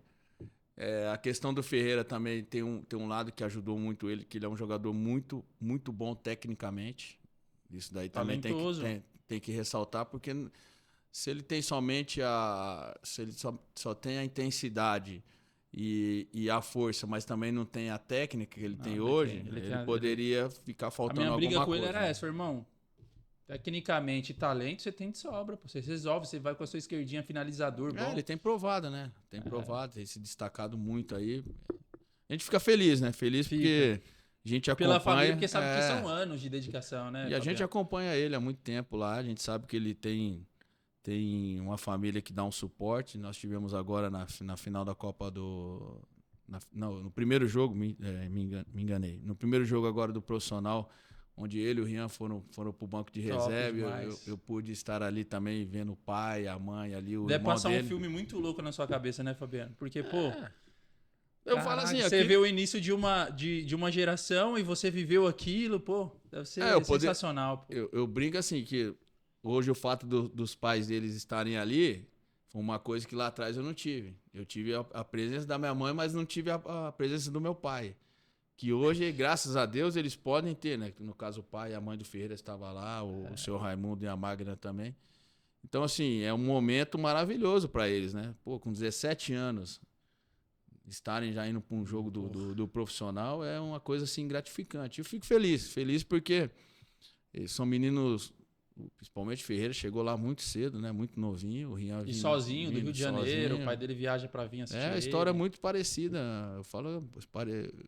A questão do Ferreira também tem um lado que ajudou muito ele, que ele é um jogador muito, muito bom tecnicamente. Isso daí também tem que ressaltar, porque se ele tem somente se ele só tem a intensidade e a força, mas também não tem a técnica que ele tem hoje, ele poderia ficar faltando alguma coisa. A minha briga com ele era essa, irmão. Tecnicamente, talento, você tem de sobra. Você resolve, você vai com a sua esquerdinha finalizador. Ele tem provado, né? Tem se destacado muito aí. a gente fica feliz, né? Feliz porque a gente acompanha... Pela família, porque sabe que são anos de dedicação, né, E a gente acompanha ele há muito tempo lá, a gente sabe que ele tem uma família que dá um suporte. Nós tivemos agora na final da Copa do... Não, no primeiro jogo, me enganei. No primeiro jogo agora do profissional, onde ele e o Rian foram pro banco de reserva. Eu pude estar ali também, vendo o pai, a mãe ali, o Deve irmão passar dele. um filme muito louco na sua cabeça, né, Fabiano? Porque, pô... Eu falo assim, você vê o início de uma geração e você viveu aquilo, pô, deve ser sensacional. Pô. Eu brinco assim, que hoje o fato dos pais deles estarem ali foi uma coisa que lá atrás eu não tive. Eu tive a presença da minha mãe, mas não tive a presença do meu pai. Que hoje, graças a Deus, eles podem ter, né? No caso, o pai e a mãe do Ferreira estavam lá, o senhor Raimundo e a Magna também. Então, assim, é um momento maravilhoso para eles, né? Pô, com 17 anos... estarem já indo para um jogo do profissional é uma coisa assim gratificante. Eu fico feliz porque eles são meninos, principalmente Ferreira, chegou lá muito cedo, né? Muito novinho. O Rian e sozinho, do Rio de Janeiro, o pai dele viaja para vir assistir. A história é muito parecida.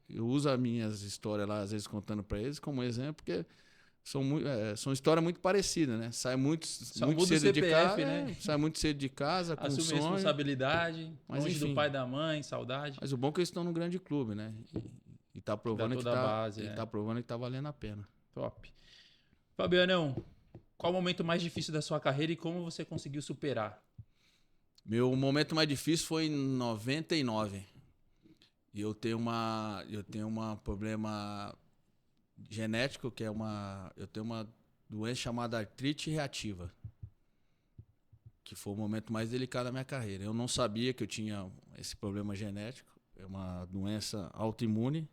Eu uso as minhas histórias lá, às vezes contando para eles como exemplo, porque são histórias muito parecidas, né? Sai muito cedo CPF, de casa, né? Sai muito cedo de casa, com assume sonho. Responsabilidade, Mas, longe enfim, do pai e da mãe, saudade. Mas o bom é que eles estão num grande clube, né? E tá provando tá provando que tá valendo a pena. Top. Fabianão, qual o momento mais difícil da sua carreira e como você conseguiu superar? Meu momento mais difícil foi em 99. E eu tenho um problema genético, que eu tenho uma doença chamada artrite reativa, que foi o momento mais delicado da minha carreira. Eu não sabia que eu tinha esse problema genético, é uma doença autoimune,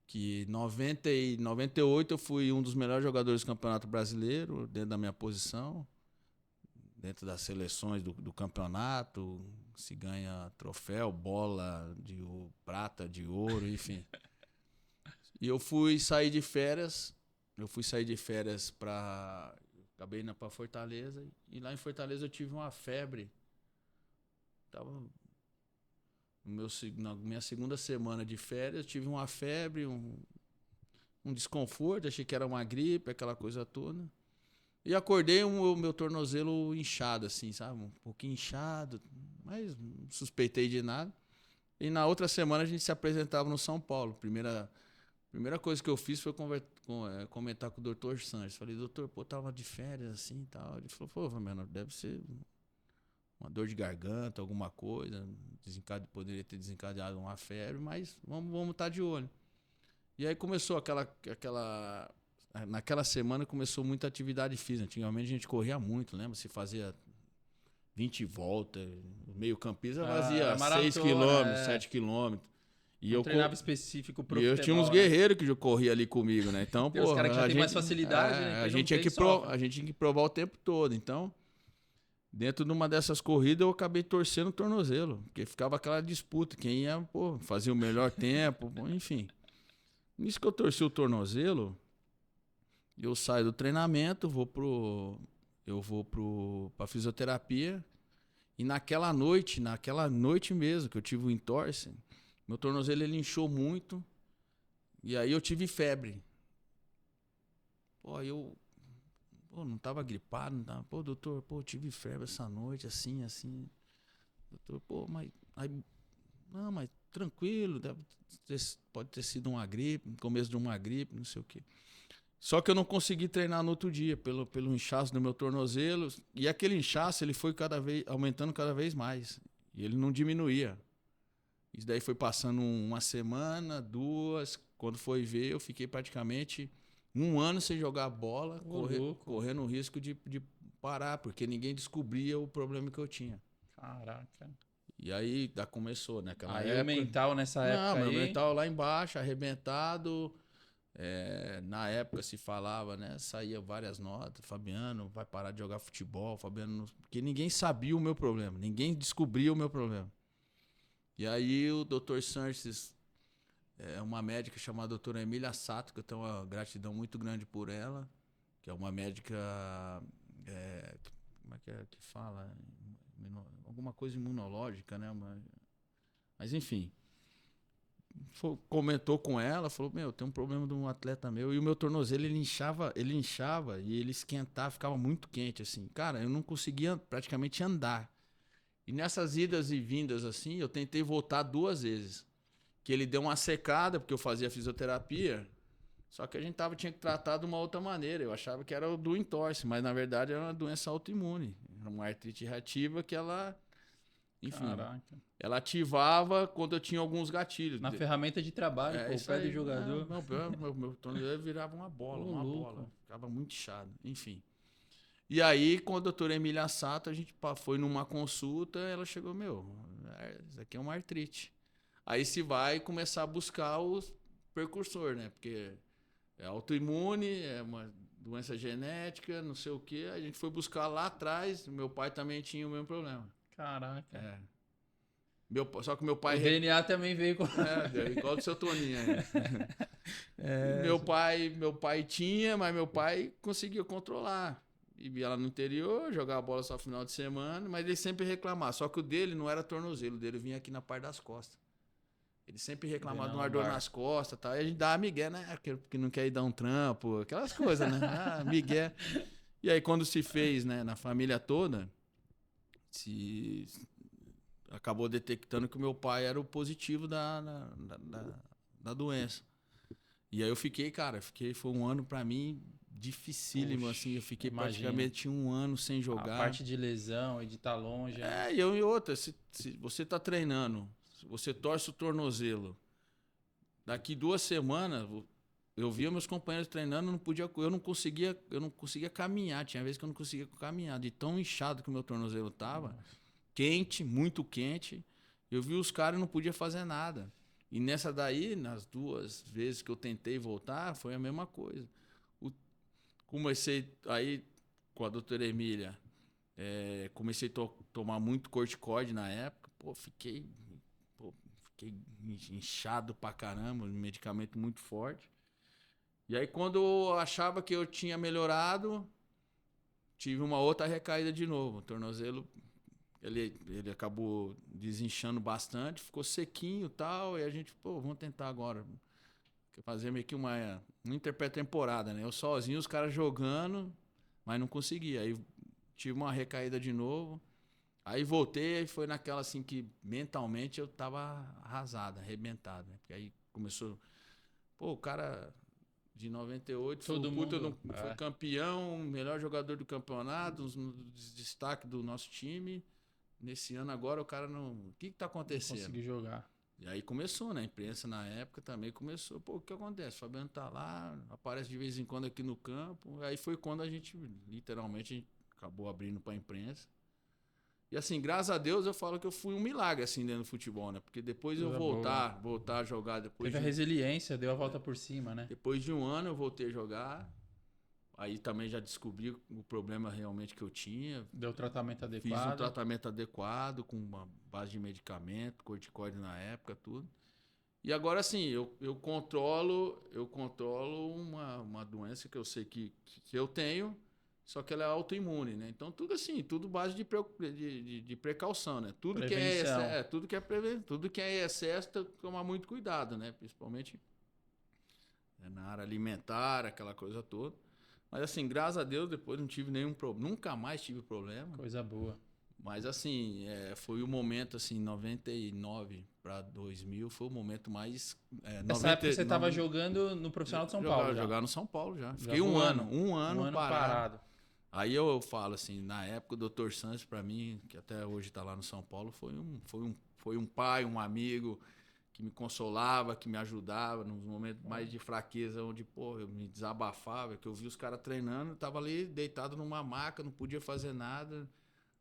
que em 98 eu fui um dos melhores jogadores do Campeonato Brasileiro, dentro da minha posição, dentro das seleções do campeonato, se ganha troféu, bola de prata, de ouro, enfim. E eu fui sair de férias acabei indo para Fortaleza, e lá em Fortaleza eu tive uma febre. Tava na minha segunda semana de férias, eu tive uma febre, um desconforto, achei que era uma gripe, aquela coisa toda. E acordei o meu tornozelo inchado, assim, sabe? Um pouquinho inchado, mas não suspeitei de nada. E na outra semana a gente se apresentava no São Paulo. Primeira coisa que eu fiz foi comentar com o doutor Sanches. Falei, doutor, pô, tava de férias assim e tal. Ele falou, pô, mano, deve ser uma dor de garganta, alguma coisa. Poderia ter desencadeado uma febre, mas vamos estar de olho. E aí começou naquela semana começou muita atividade física. Antigamente a gente corria muito, lembra? Se fazia 20 voltas. O meio-campista fazia 6 km, 7 km. E eu treinava específico pro futebol. E eu tinha uns guerreiros que corriam ali comigo, né? Então, tem os caras que já tem mais facilidade, né? A gente tinha que provar o tempo todo. Então, dentro de uma dessas corridas, eu acabei torcendo o tornozelo. Porque ficava aquela disputa. Quem ia, fazia o melhor tempo, enfim. Nisso que eu torci o tornozelo, eu saio do treinamento, vou pra fisioterapia. E naquela noite mesmo que eu tive o entorse, meu tornozelo ele inchou muito. E aí eu tive febre. Eu não tava gripado, não tava. Pô, doutor, eu tive febre essa noite, assim. Doutor, mas tranquilo, pode ter sido uma gripe, começo de uma gripe, não sei o quê. Só que eu não consegui treinar no outro dia, pelo inchaço do meu tornozelo. E aquele inchaço, ele foi aumentando cada vez mais. E ele não diminuía. Isso daí foi passando uma semana, 2. Quando foi ver, eu fiquei praticamente 1 ano sem jogar bola, correndo o risco de parar, porque ninguém descobria o problema que eu tinha. Caraca. E aí começou, né? Aí o mental nessa época meu mental lá embaixo, arrebentado. Na época se falava, né? Saía várias notas. Fabiano vai parar de jogar futebol. Fabiano, porque ninguém sabia o meu problema. Ninguém descobria o meu problema. E aí o Dr. Sanches, uma médica chamada doutora Emília Sato, que eu tenho uma gratidão muito grande por ela, que é uma médica, como é que fala? Alguma coisa imunológica, né? Mas enfim, comentou com ela, falou, tem um problema de um atleta meu. E o meu tornozelo, ele inchava e ele esquentava, ficava muito quente, assim. Cara, eu não conseguia praticamente andar. E nessas idas e vindas, assim, eu tentei voltar 2 vezes. Que ele deu uma secada, porque eu fazia fisioterapia, só que a gente tinha que tratar de uma outra maneira. Eu achava que era do entorse, mas na verdade era uma doença autoimune. Era uma artrite reativa que ela, enfim, Caraca. ela ativava quando eu tinha alguns gatilhos. Na ferramenta de trabalho, pô, o Isso pé do aí. jogador. Meu tornozelo virava uma bola, Ô, uma louco. bola. Ficava muito inchado, enfim. E aí, com a doutora Emília Sato, a gente foi numa consulta, ela chegou, isso aqui é uma artrite. Aí se vai começar a buscar os precursor, né? Porque é autoimune, é uma doença genética, não sei o quê. A gente foi buscar lá atrás, meu pai também tinha o mesmo problema. Caraca. É. Só que meu pai... O DNA também veio com... igual do seu Toninho aí. Meu pai tinha, mas meu pai conseguia controlar. E ia lá no interior, jogar bola só no final de semana, mas ele sempre reclamava. Só que o dele não era tornozelo, o dele vinha aqui na parte das costas. Ele sempre reclamava de uma dor nas costas e tal. E a gente dava migué, né? Porque não quer ir dar um trampo, aquelas coisas, né? Migué. E aí, quando se fez, né, na família toda, acabou detectando que o meu pai era o positivo da doença. E aí eu fiquei, foi um ano pra mim dificílimo, assim. Eu fiquei praticamente 1 ano sem jogar. A parte de lesão e de estar longe. E outra, se você tá treinando, se você torce o tornozelo, daqui 2 semanas, eu via meus companheiros treinando, eu não conseguia caminhar. Tinha vezes que eu não conseguia caminhar, de tão inchado que o meu tornozelo tava. Quente, muito quente. Eu vi os caras e não podia fazer nada. E nessa daí, nas 2 vezes que eu tentei voltar, foi a mesma coisa. Comecei aí com a doutora Emília, comecei a tomar muito corticoide na época. Fiquei inchado pra caramba, um medicamento muito forte. E aí quando eu achava que eu tinha melhorado, tive uma outra recaída de novo. O tornozelo, ele acabou desinchando bastante, ficou sequinho e tal, e a gente, vamos tentar agora fazer meio que uma interpré-temporada, né? Eu sozinho, os caras jogando, mas não conseguia. Aí tive uma recaída de novo. Aí voltei, e foi naquela assim que mentalmente eu tava arrasado, arrebentado, né? Porque aí começou... o cara de 98 Todo mundo foi campeão, melhor jogador do campeonato, destaque do nosso time. Nesse ano agora o cara não... O que tá acontecendo? Não conseguiu jogar. E aí começou, né? A imprensa na época também começou. O que acontece? O Fabiano tá lá, aparece de vez em quando aqui no campo. Aí foi quando a gente, literalmente, acabou abrindo pra imprensa. E assim, graças a Deus eu falo que eu fui um milagre assim dentro do futebol, né? Porque depois eu voltar a jogar depois. Teve a resiliência, deu a volta por cima, né? Depois de 1 ano eu voltei a jogar. Aí também já descobri o problema realmente que eu tinha. Deu o tratamento adequado. Fiz um tratamento adequado, com uma base de medicamento, corticoide na época, tudo. E agora sim, eu controlo uma doença que eu sei que eu tenho, só que ela é autoimune, né? Então tudo assim, tudo base de precaução, né? Tudo que é excesso, tem que tomar muito cuidado, né? Principalmente na área alimentar, aquela coisa toda. Mas assim, graças a Deus, depois não tive nenhum problema. Nunca mais tive problema. Coisa boa. Mas assim, foi o momento, assim, 99 para 2000, foi o momento mais... Nessa época você estava jogando no profissional de São Paulo já? Jogar no São Paulo já. Fiquei um ano parado. Aí eu falo assim, na época o Dr. Santos, para mim, que até hoje está lá no São Paulo, foi um pai, um amigo... que me consolava, que me ajudava nos momentos mais de fraqueza, onde, eu me desabafava, que eu vi os caras treinando, eu tava ali deitado numa maca, não podia fazer nada,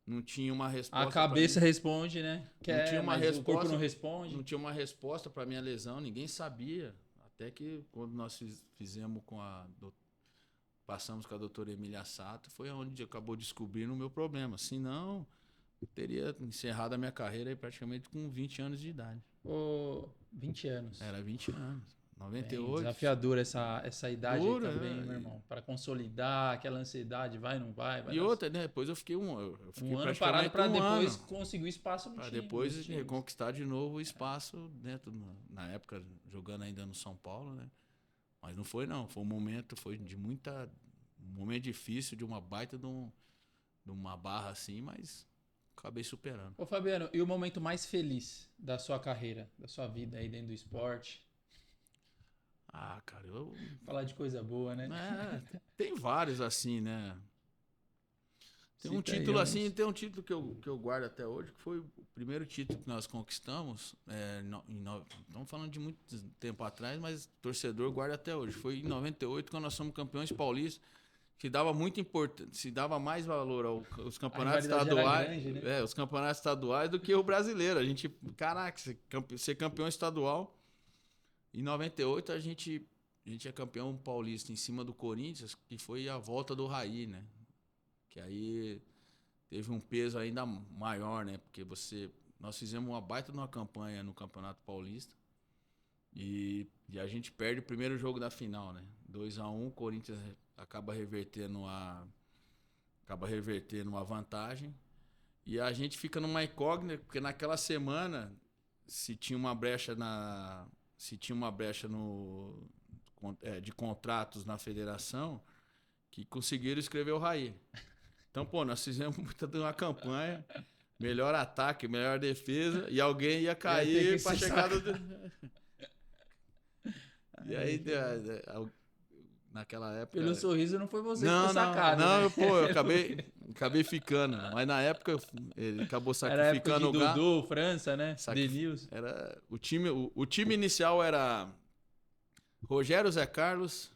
não tinha uma resposta. A cabeça responde, né? Não tinha uma resposta, o corpo não responde. Não tinha uma resposta para minha lesão, ninguém sabia. Até que quando nós fizemos passamos com a doutora Emília Sato, foi onde acabou descobrindo o meu problema. Senão, eu teria encerrado a minha carreira aí praticamente com 20 anos de idade. 20 anos. Era 20 anos. 98. Desafiadora essa idade Dura, aí também, meu irmão. Para consolidar aquela ansiedade, vai, não vai. E outra, né? Depois eu fiquei eu fiquei um ano parado praticamente para depois ano. conseguir o espaço no Para time. depois nos times. conquistar de novo o espaço dentro, na época, jogando ainda no São Paulo, né? Mas não foi, não. Foi um momento, um momento difícil, de uma baita de uma barra assim, mas acabei superando. Ô Fabiano, e o momento mais feliz da sua carreira, da sua vida aí dentro do esporte? Ah, cara, Falar de coisa boa, né? tem vários assim, né? Tem um Cita aí título alguns. assim, tem um título que eu guardo até hoje, que foi o primeiro título que nós conquistamos. Estamos falando de muito tempo atrás, mas o torcedor guarda até hoje. Foi em 98, quando nós somos campeões paulistas, que dava muito importante, se dava mais valor aos campeonatos estaduais, grande, né? os campeonatos estaduais do que o brasileiro. A gente, caraca, ser campeão estadual. Em 98 a gente é campeão paulista em cima do Corinthians, que foi a volta do Raí, né? Que aí teve um peso ainda maior, né? Porque nós fizemos uma baita de uma campanha no Campeonato Paulista e a gente perde o primeiro jogo da final, né? 2-1, o Corinthians acaba revertendo a vantagem e a gente fica numa incógnita, porque naquela semana se tinha uma brecha de contratos na federação que conseguiram escrever o Raí. Então, pô, nós fizemos uma campanha, melhor ataque, melhor defesa, e alguém ia cair para chegar do... E aí, naquela época... Pelo sorriso não foi você que não, foi sacado, não, né? pô, eu acabei ficando. Mas na época ele acabou sacrificando Era a época de o Galo. Dudu, França, né? Denilson. Era o time inicial era Rogério, Zé Carlos,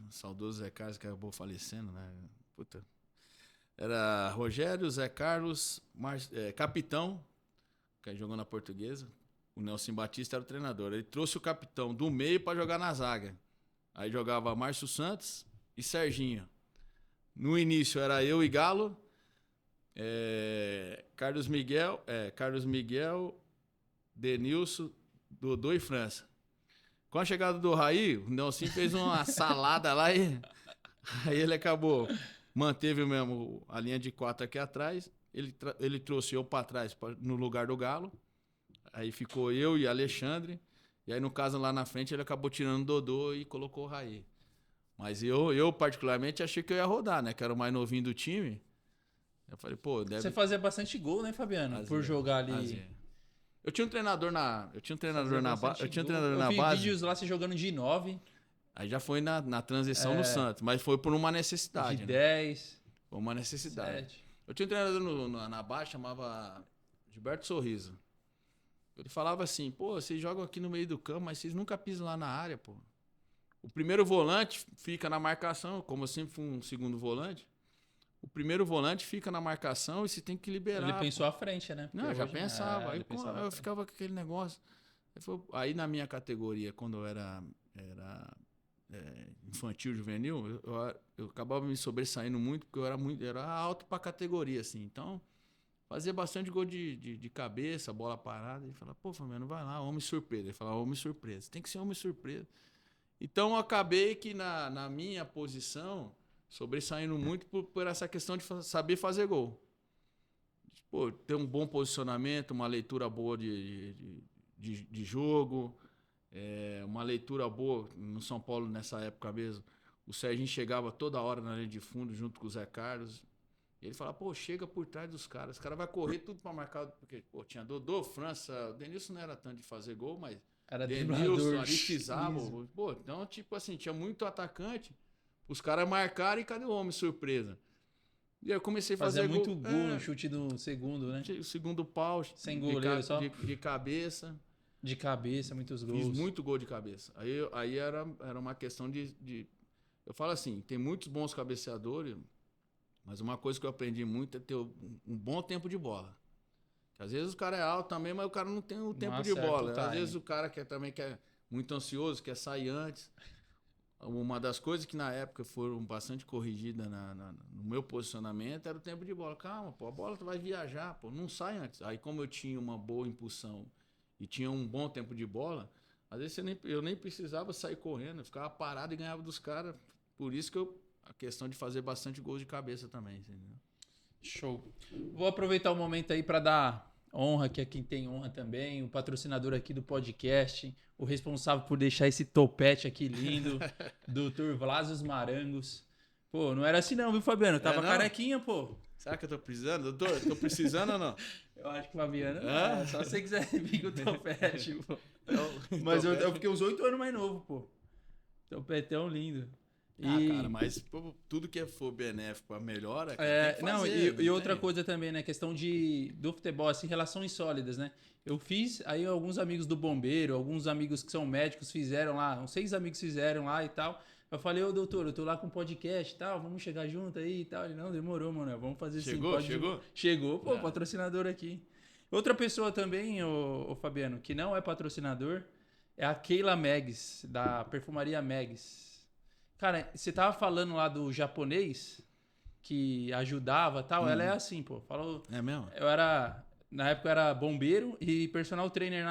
saudoso Zé Carlos que acabou falecendo, né? Puta. Era Rogério, Zé Carlos, capitão, que jogou na Portuguesa. O Nelson Batista era o treinador. Ele trouxe o capitão do meio para jogar na zaga. Aí jogava Márcio Santos e Serginho. No início era eu e Galo, Carlos Miguel, Denilson, Dodô e França. Com a chegada do Raí, o Nelson fez uma salada lá e aí ele manteve mesmo a linha de 4 aqui atrás. Ele trouxe eu para trás, no lugar do Galo. Aí ficou eu e Alexandre. E aí, no caso, lá na frente, ele acabou tirando o Dodô e colocou o Raí. Mas eu particularmente, achei que eu ia rodar, né? Que era o mais novinho do time. Eu falei, pô, deve... Você fazia bastante gol, né, Fabiano? Por jogar ali. Eu tinha um treinador na base. Eu vi vídeos lá você jogando de 9. Aí já foi na transição no Santos, mas foi por uma necessidade. De 10. Né? Foi uma necessidade. 7. Eu tinha um treinador na base, chamava Gilberto Sorriso. Ele falava assim, pô, vocês jogam aqui no meio do campo, mas vocês nunca pisam lá na área, pô. O primeiro volante fica na marcação, como eu sempre fui um segundo volante. O primeiro volante fica na marcação e você tem que liberar. Ele pensou à frente, né? Não, eu já pensava. Aí eu ficava com aquele negócio. Aí na minha categoria, quando eu era infantil, juvenil, eu acabava me sobressaindo muito, porque eu era alto pra categoria, assim. Então, fazia bastante gol de cabeça, bola parada. E falava, pô, Fabiano, vai lá, homem surpresa. Ele falava, homem surpresa. Tem que ser homem surpresa. Então, eu acabei que na minha posição, sobressaindo muito por essa questão de saber fazer gol. Pô, ter um bom posicionamento, uma leitura boa de jogo, uma leitura boa no São Paulo nessa época mesmo. O Serginho chegava toda hora na linha de fundo junto com o Zé Carlos. E ele falava, pô, chega por trás dos caras. Os caras vão correr tudo para marcar. Porque, pô, tinha Dodô, França. O Denilson não era tanto de fazer gol, mas era Denilson, Aritizava. Pô, então, tipo assim, tinha muito atacante. Os caras marcaram e cadê o homem surpresa? E aí eu comecei a fazer muito gol no chute do segundo, né? O segundo pau. Sem goleiro só? De cabeça. De cabeça, muitos gols. Fiz muito gol de cabeça. Aí era uma questão de... Eu falo assim, tem muitos bons cabeceadores, mas uma coisa que eu aprendi muito é ter um bom tempo de bola. Às vezes o cara é alto também, mas o cara não tem o tempo de bola. Às vezes o cara também quer muito ansioso, quer sair antes. Uma das coisas que na época foram bastante corrigidas no meu posicionamento era o tempo de bola. Calma, pô, a bola vai viajar, pô, não sai antes. Aí como eu tinha uma boa impulsão e tinha um bom tempo de bola, Às vezes eu nem precisava sair correndo, eu ficava parado e ganhava dos caras. Por isso que a questão de fazer bastante gols de cabeça também, entendeu? Show. Vou aproveitar o momento aí para dar honra, que é quem tem honra também, o patrocinador aqui do podcast, o responsável por deixar esse topete aqui lindo, Dr. Vlásios Marangos. Pô, não era assim não, viu, Fabiano? Tava carequinha, pô. Será que eu tô precisando? Doutor, tô precisando ou não? Eu acho que o Fabiano, só se você quiser vir com o topete, pô. Mas topete. eu fiquei uns 8 anos mais novo, pô. Topetão lindo. Cara, mas pô, tudo que for benéfico, a melhora, cara, tem que fazer, e outra coisa também, né? Questão do futebol, assim, relações sólidas, né? Eu fiz, aí alguns amigos do bombeiro, alguns amigos que são médicos fizeram lá, uns 6 amigos fizeram lá e tal. Eu falei, ô doutor, eu tô lá com um podcast e tal, vamos chegar junto aí e tal. Ele, não, demorou, mano, vamos fazer assim. Chegou? Chegou, pô, patrocinador aqui. Outra pessoa também, ô Fabiano, que não é patrocinador, é a Keila Megs, da perfumaria Megs. Cara, você tava falando lá do japonês que ajudava e tal. Ela é assim, pô. Falou. É mesmo? Na época eu era bombeiro e personal trainer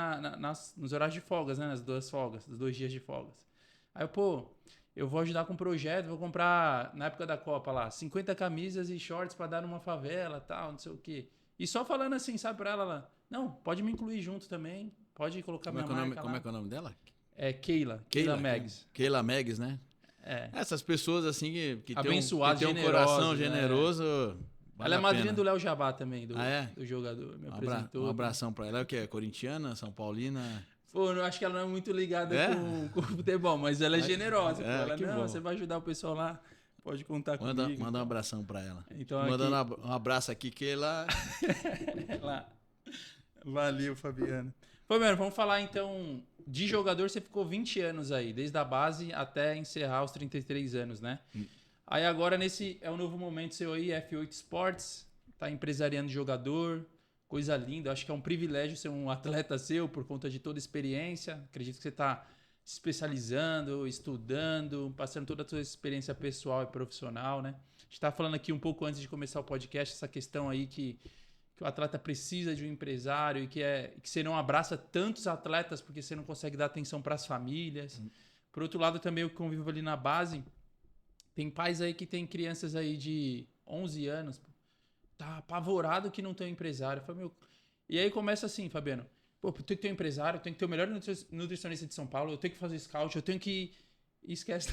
nos horários de folgas, né? Nas 2 dias de folgas. Aí, pô, eu vou ajudar com um projeto, vou comprar, na época da Copa lá, 50 camisas e shorts pra dar numa favela tal, não sei o quê. E só falando assim, sabe, pra ela lá. Não, pode me incluir junto também. Pode colocar minha marca lá. Como é que é o nome dela? É Keila Megs. Keila Megs, né? Essas pessoas assim que abençoadas, tem um coração generoso. Ela é madrinha do Léo Jabá também, do jogador. Um abração pra ela. É o que? É São Paulina? Pô, eu acho que ela não é muito ligada com o futebol, mas ela é generosa. Pô. Ela, não, você vai ajudar o pessoal lá, pode contar comigo. Manda um abração pra ela. Então, mandando um abraço aqui, Keila. Valeu, Fabiano. Fabiano, vamos falar então de jogador. Você ficou 20 anos aí, desde a base até encerrar os 33 anos, né? Aí agora nesse é um novo momento seu aí, F8 Sports, tá empresariando jogador, coisa linda. Acho que é um privilégio ser um atleta seu por conta de toda a experiência. Acredito que você tá se especializando, estudando, passando toda a sua experiência pessoal e profissional, né? A gente tá falando aqui um pouco antes de começar o podcast, essa questão aí que o atleta precisa de um empresário e que você não abraça tantos atletas porque você não consegue dar atenção para as famílias. Por outro lado, também eu convivo ali na base, tem pais aí que tem crianças aí de 11 anos, tá apavorado que não tem um empresário. Eu falei, e aí começa assim, Fabiano, pô, eu tenho que ter um empresário, eu tenho que ter o melhor nutricionista de São Paulo, eu tenho que fazer scout, eu tenho que... Esquece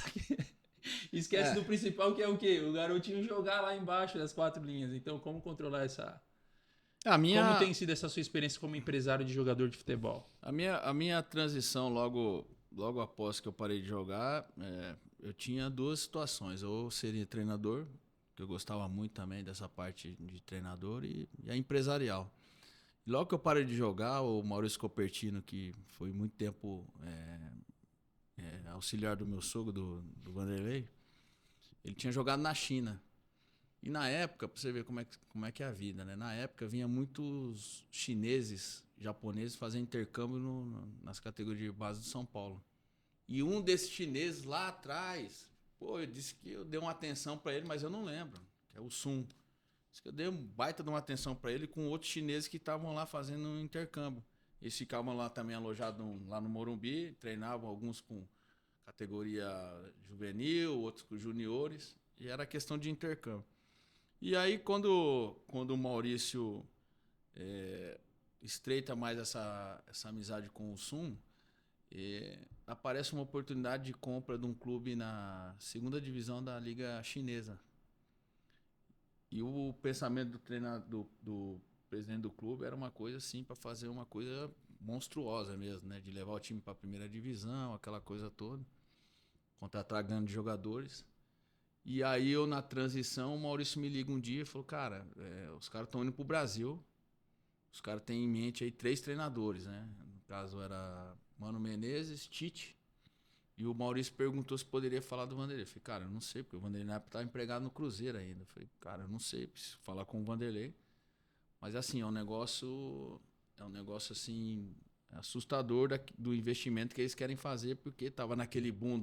do principal, que é o quê? O garotinho jogar lá embaixo das 4 linhas. Então, como controlar essa... Como tem sido essa sua experiência como empresário de jogador de futebol? A minha transição logo após que eu parei de jogar, eu tinha 2 situações. Ou seria treinador, que eu gostava muito também dessa parte de treinador, e a empresarial. Logo que eu parei de jogar, o Maurício Copertino, que foi muito tempo auxiliar do meu sogro, do Vanderlei, ele tinha jogado na China. E na época, pra você ver como é que é a vida, né? Na época vinha muitos chineses, japoneses fazer intercâmbio nas categorias de base do São Paulo. E um desses chineses lá atrás, eu disse que eu dei uma atenção para ele, mas eu não lembro, que é o Sun. Disse que eu dei um baita de uma atenção para ele com outros chineses que estavam lá fazendo um intercâmbio. Eles ficavam lá também alojados lá no Morumbi, treinavam alguns com categoria juvenil, outros com juniores, e era questão de intercâmbio. E aí, quando o Maurício estreita mais essa amizade com o Sun, aparece uma oportunidade de compra de um clube na 2ª divisão da Liga Chinesa. E o pensamento do presidente do clube era uma coisa assim, para fazer uma coisa monstruosa mesmo, né? De levar o time para a 1ª divisão, aquela coisa toda, contratar grandes jogadores. E aí eu, na transição, o Maurício me liga um dia e falou, cara, os caras estão indo pro Brasil, os caras têm em mente aí 3 treinadores, né? No caso era Mano Menezes, Tite, e o Maurício perguntou se poderia falar do Vanderlei. Eu falei, cara, eu não sei, porque o Vanderlei na época estava empregado no Cruzeiro ainda. Eu falei, cara, eu não sei, preciso falar com o Vanderlei. Mas assim, é um negócio assim, assustador do investimento que eles querem fazer, porque estava naquele boom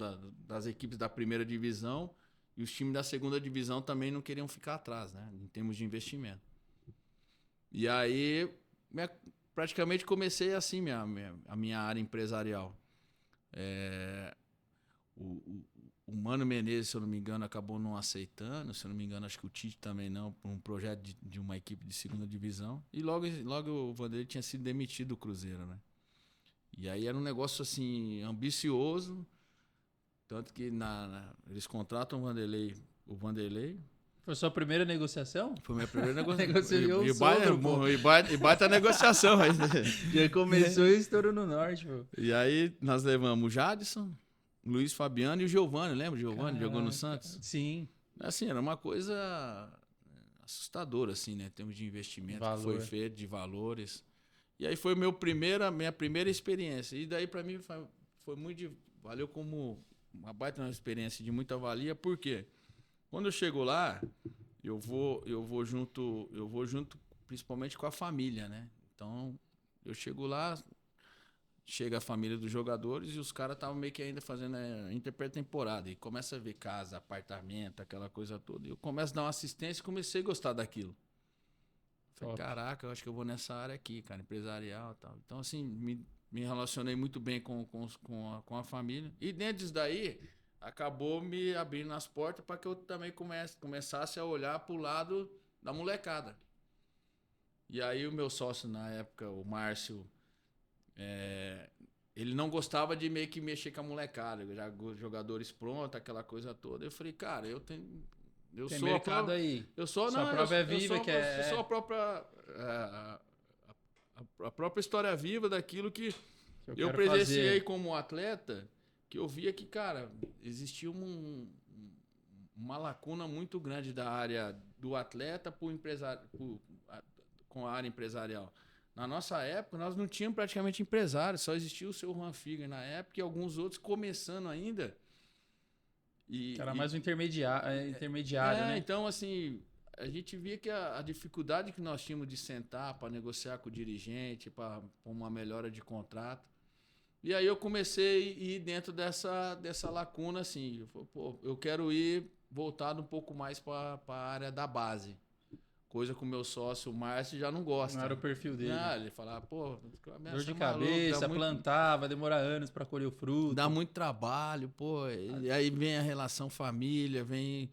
das equipes da 1ª divisão, e os times da 2ª divisão também não queriam ficar atrás, né? Em termos de investimento. E aí, praticamente comecei assim a minha área empresarial. O Mano Menezes, se eu não me engano, acabou não aceitando. Se eu não me engano, acho que o Tite também não, por um projeto de uma equipe de segunda divisão. E logo o Vanderlei tinha sido demitido do Cruzeiro, né? E aí era um negócio assim, ambicioso. Tanto que eles contratam o Vanderlei. Foi sua primeira negociação? Foi minha primeira negociação. Negociou o sogro, pô. E baita negociação aí. Já começou e estourou no norte, pô. E aí nós levamos o Jadson, Luiz Fabiano e o Giovani, lembra? O Giovani jogou no Santos? Sim. Assim, era uma coisa assustadora, assim, né? Em termos de investimento que foi feito, de valores. E aí foi minha primeira experiência. E daí para mim foi muito... Valeu como uma baita experiência de muita valia, por quê? Quando eu chego lá, eu vou junto principalmente com a família, né? Então, eu chego lá, chega a família dos jogadores e os caras estavam meio que ainda fazendo a intertemporada. E começa a ver casa, apartamento, aquela coisa toda. E eu começo a dar uma assistência e comecei a gostar daquilo. Falei, caraca, eu acho que eu vou nessa área aqui, cara, empresarial e tal. Então, assim, me relacionei muito bem com a família. E dentro disso daí, acabou me abrindo as portas para que eu também começasse a olhar para o lado da molecada. E aí o meu sócio na época, o Márcio, ele não gostava de meio que mexer com a molecada, já jogadores prontos, aquela coisa toda. Eu falei, cara, tem sou mercado aí. Eu sou Sua própria viva, eu sou a própria história viva daquilo que eu presenciei como atleta, que eu via que, cara, existia uma lacuna muito grande da área do atleta com a área empresarial. Na nossa época, nós não tínhamos praticamente empresários, só existia o seu Juan Figueiredo na época e alguns outros começando ainda. Era mais um intermediário, né? Então, assim, a gente via que a dificuldade que nós tínhamos de sentar para negociar com o dirigente, para uma melhora de contrato. E aí eu comecei a ir dentro dessa lacuna, assim. Eu quero ir voltado um pouco mais para a área da base. Coisa que o meu sócio, o Márcio, já não gosta. Não era o perfil dele. Ele falava, dor de cabeça, plantar, vai demorar anos para colher o fruto. Dá muito trabalho, E aí vem a relação família, vem...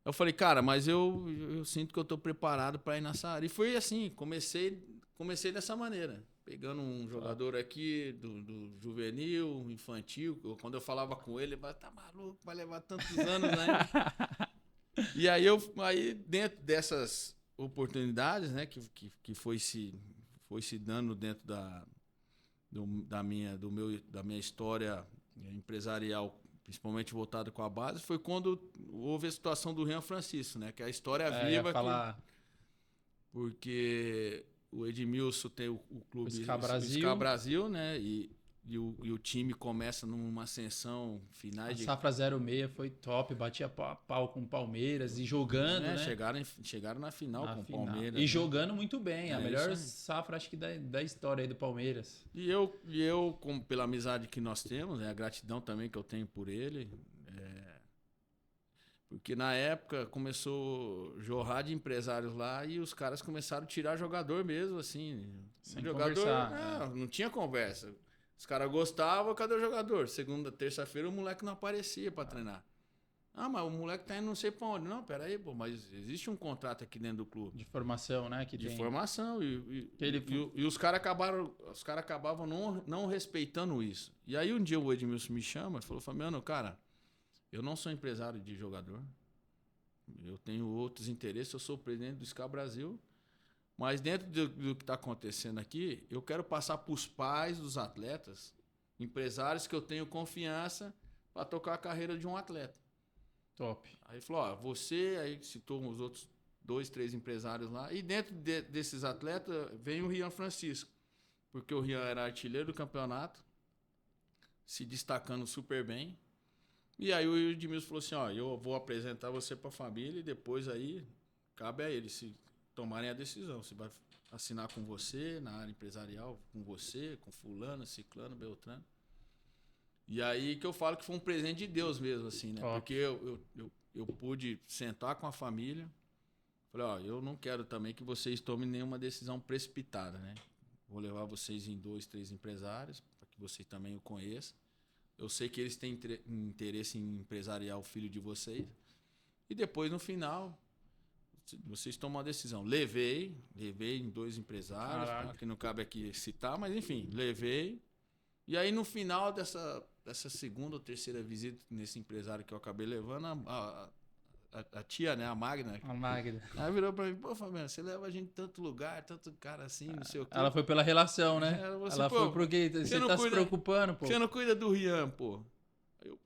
Eu falei, cara, mas eu sinto que eu tô preparado para ir nessa área. E foi assim, comecei dessa maneira. Pegando um jogador aqui do juvenil, infantil. Quando eu falava com ele, ele falava, tá maluco, vai levar tantos anos, né? E aí, dentro dessas oportunidades, né, que foi se dando dentro da minha história empresarial, principalmente voltada com a base, foi quando houve a situação do Rian Francisco, né, que é a história viva. Porque o Edmilson tem o clube SCA Brasil, né, e o time começa numa ascensão finais de... Safra 06 foi top, batia pau com o Palmeiras e jogando, né? Chegaram na final com o Palmeiras. E jogando muito bem, a melhor safra acho que da história aí do Palmeiras. E eu pela amizade que nós temos, a gratidão também que eu tenho por ele, porque na época começou a jorrar de empresários lá e os caras começaram a tirar jogador mesmo, assim. Sem conversar. Não tinha conversa. Os caras gostavam, cadê o jogador? Segunda, terça-feira o moleque não aparecia para treinar. Mas o moleque tá indo não sei pra onde. Não, peraí, mas existe um contrato aqui dentro do clube. De formação, né? Formação. E os caras acabavam não respeitando isso. E aí um dia o Edmilson me chama e falou, Fabiano, cara, eu não sou empresário de jogador. Eu tenho outros interesses, eu sou o presidente do SCA Brasil. Mas dentro do que está acontecendo aqui, eu quero passar para os pais dos atletas, empresários que eu tenho confiança para tocar a carreira de um atleta. Top. Aí ele falou, aí citou os outros 2, 3 empresários lá. E dentro desses atletas vem o Rian Francisco. Porque o Rian era artilheiro do campeonato, se destacando super bem. E aí o Edmilson falou assim, eu vou apresentar você para a família e depois aí cabe a ele se tomarem a decisão. Se vai assinar com você, na área empresarial, com você, com fulano, ciclano, beltrano. E aí que eu falo que foi um presente de Deus mesmo, assim, né? Porque eu pude sentar com a família. Falei, eu não quero também que vocês tomem nenhuma decisão precipitada, né? Vou levar vocês em 2, 3 empresários, para que vocês também o conheçam. eu sei que eles têm interesse em empresariar o filho de vocês. E depois, no final, vocês tomam uma decisão. Levei em 2 empresários, tá? Que não cabe aqui citar, mas enfim, levei. E aí, no final dessa segunda ou terceira visita nesse empresário que eu acabei levando, a tia, né, a Magna. A Magda. Ela virou pra mim, pô, Fabiano, você leva a gente em tanto lugar, tanto cara assim, não sei o quê. Ela foi pela relação, né? Você, Ela pô, foi porque você tá se preocupando, pô. Você não cuida do Rian, pô. Eu,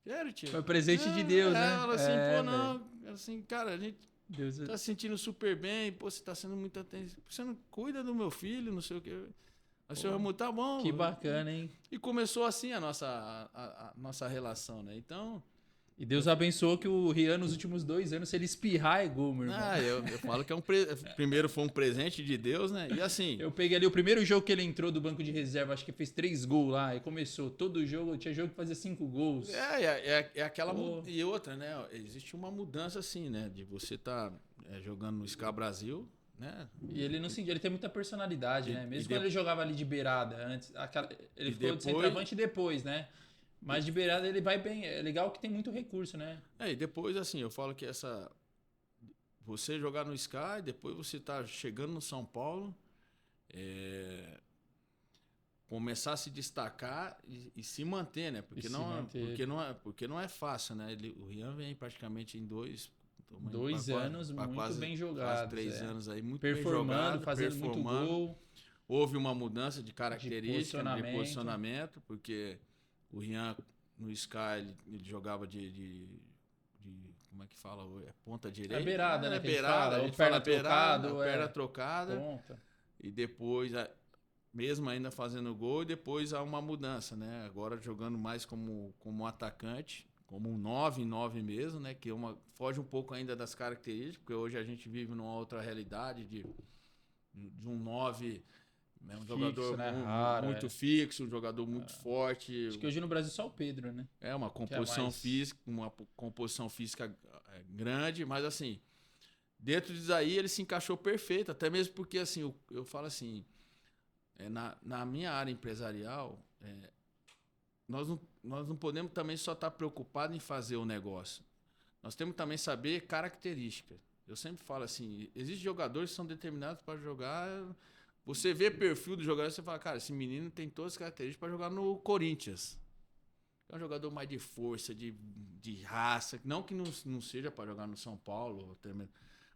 quero, tia. Foi presente de Deus, né? Ela assim, pô, não. Assim, cara, a gente Deus tá se sentindo super bem, pô, você tá sendo muito atento. Você não cuida do meu filho, não sei o quê. Aí o senhor Raimundo, tá bom. Que bacana, hein? E começou assim a nossa relação, né? Então... E Deus abençoou que o Rian, nos últimos 2 anos, se ele espirrar, é gol, meu irmão. Eu falo que primeiro foi um presente de Deus, né? E assim... Eu peguei ali o primeiro jogo que ele entrou do banco de reserva, acho que fez 3 gols lá, e começou todo jogo, tinha jogo que fazia 5 gols. É aquela... E outra, né? Existe uma mudança assim, né? De você tá jogando no SCA Brasil, né? E ele não sentia, ele tem muita personalidade, né? Mesmo quando ele jogava ali de beirada, antes, ele ficou de centroavante depois, né? Mas de beirada ele vai bem. É legal que tem muito recurso, né? E depois, assim, eu falo que você jogar no Sky, depois você tá chegando no São Paulo, começar a se destacar e se manter, né? Porque não é fácil, né? O Rian vem praticamente em 2 anos muito quase, bem jogados. Quase 3 anos aí, muito performando, bem jogado, fazendo muito gol. Houve uma mudança de característica, de posicionamento, porque o Rian no Sky ele jogava de como é que fala? Ponta direita. Beirada, né? Beirada, a gente perna fala trocada, perna trocada. Ponta. E depois, mesmo ainda fazendo gol, e depois há uma mudança, né? Agora jogando mais como atacante, como um 9 mesmo, né? Que foge um pouco ainda das características, porque hoje a gente vive numa outra realidade de um 9... Um fixo, jogador né? Raro, muito fixo, um jogador muito forte. Acho que hoje no Brasil só o Pedro, né? Uma composição física grande, mas assim, dentro disso aí ele se encaixou perfeito, até mesmo porque assim, eu falo assim, na minha área empresarial, nós não podemos também só estar preocupados em fazer o negócio. Nós temos que também saber características. Eu sempre falo assim, existem jogadores que são determinados para jogar. Você vê perfil do jogador e você fala, cara, esse menino tem todas as características para jogar no Corinthians. É um jogador mais de força, de raça. Não que não seja para jogar no São Paulo,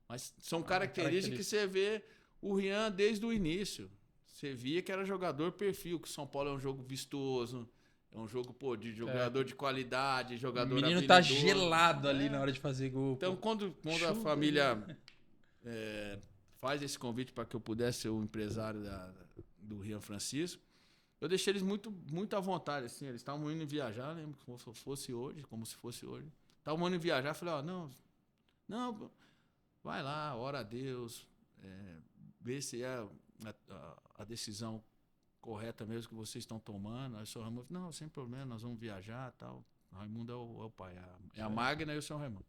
mas são características que você vê o Rian desde o início. Você via que era jogador perfil, que o São Paulo é um jogo vistoso, é um jogo de jogador de qualidade, jogador habilidoso. O menino tá gelado ali na hora de fazer gol. Então, quando a família... faz esse convite para que eu pudesse ser o empresário do Rian Francisco, eu deixei eles muito, muito à vontade, assim, eles estavam indo viajar, lembro como se fosse hoje, estavam indo viajar, falei, não, vai lá, ora a Deus, vê se é a decisão correta mesmo que vocês estão tomando. Aí o senhor Raimundo falou, não, sem problema, nós vamos viajar, tal. O Raimundo é o pai, é a Magna e o senhor Raimundo.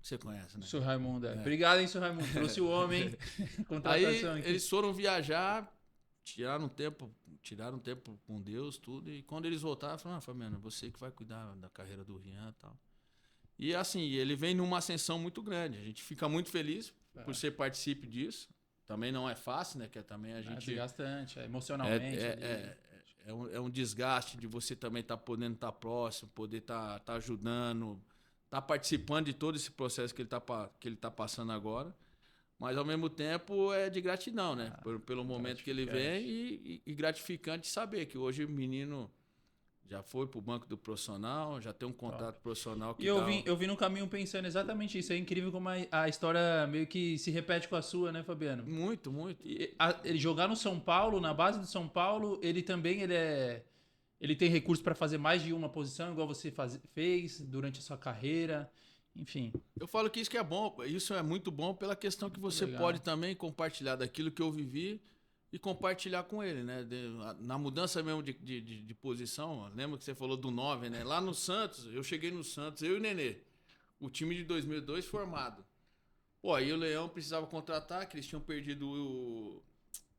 Você conhece, né? Sr. Raimundo, Obrigado, hein, Sr. Raimundo. Trouxe o homem. Contratação aí, aqui. Eles foram viajar, tiraram um tempo com Deus, tudo. E quando eles voltaram, falaram, Fabiano, você que vai cuidar da carreira do Rian e tal. E assim, ele vem numa ascensão muito grande. A gente fica muito feliz por ser partícipe disso. Também não é fácil, né? Que também a gente... É desgastante, emocionalmente. É um desgaste de você também estar podendo estar próximo, poder estar ajudando... Tá participando de todo esse processo que ele tá passando agora, mas ao mesmo tempo é de gratidão, né? Pelo momento que ele vem e gratificante saber que hoje o menino já foi pro banco do profissional, já tem um contato profissional. E eu vim no caminho pensando exatamente isso. É incrível como a história meio que se repete com a sua, né, Fabiano? Muito, muito. Ele jogar no São Paulo, na base do São Paulo, ele tem recurso para fazer mais de uma posição, igual você fez durante a sua carreira, enfim. Eu falo que isso que é bom, isso é muito bom pela questão que você pode também compartilhar daquilo que eu vivi e compartilhar com ele, né? Na mudança mesmo de posição, lembra que você falou do 9, né? Lá no Santos, eu cheguei no Santos, eu e o Nenê, o time de 2002 formado. Pô, aí o Leão precisava contratar, que eles tinham perdido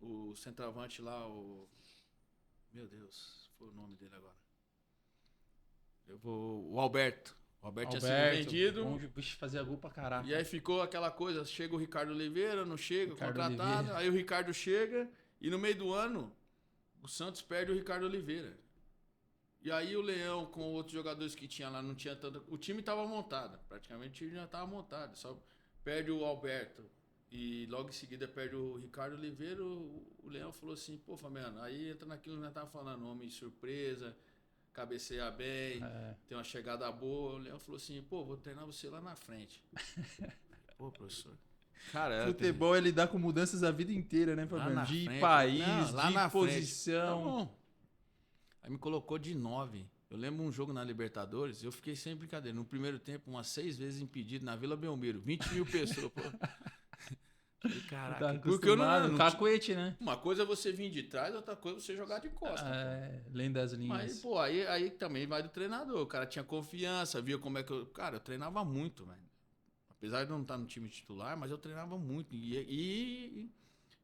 o centroavante lá, meu Deus... foi o nome dele agora? O Alberto. O Alberto tinha sido vendido. Vixe, fazia gol pra caraca. E aí ficou aquela coisa, chega o Ricardo Oliveira, não chega, Ricardo contratado. Oliveira. Aí o Ricardo chega e no meio do ano o Santos perde o Ricardo Oliveira. E aí o Leão com outros jogadores que tinha lá, não tinha tanto... O time tava montado, praticamente o time já tava montado. Só perde o Alberto e logo em seguida perde o Ricardo Oliveira. O Leão falou assim, pô, Fabiano, aí entra naquilo que nós tava falando, homem surpresa... cabeceia bem, tem uma chegada boa. O Leão falou assim, pô, vou treinar você lá na frente. Pô, professor. Cara, futebol ele dá com mudanças a vida inteira, né, Fabiano? De frente, país, não, lá de na posição. Tá bom. Aí me colocou de 9. Eu lembro um jogo na Libertadores, eu fiquei sem brincadeira. No primeiro tempo, umas 6 vezes impedido na Vila Belmiro. 20 mil pessoas, pô. Falei, caraca, porque eu não cacuete, né? Uma coisa é você vir de trás, outra coisa é você jogar de costas. Além das linhas. Mas, pô, aí também vai do treinador. O cara tinha confiança, via como é que eu... Cara, eu treinava muito, velho. Apesar de eu não estar no time titular, mas eu treinava muito.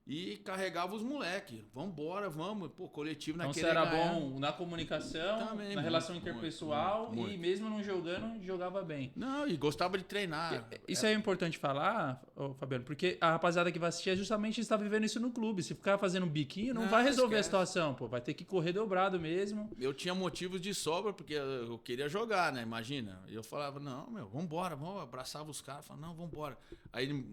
E carregava os moleques. Vambora, vamos. Pô, coletivo então naquele... Então você era bom na comunicação, também, na relação interpessoal muito. E mesmo não jogando, jogava bem. Não, e gostava de treinar. Isso é importante falar, Fabiano, porque a rapaziada que vai assistir justamente está vivendo isso no clube. Se ficar fazendo biquinho, não vai resolver a situação, pô. Vai ter que correr dobrado mesmo. Eu tinha motivos de sobra, porque eu queria jogar, né? Imagina. E eu falava, não, meu, vambora, vamos. Abraçava os caras, falava, não, vambora. Aí...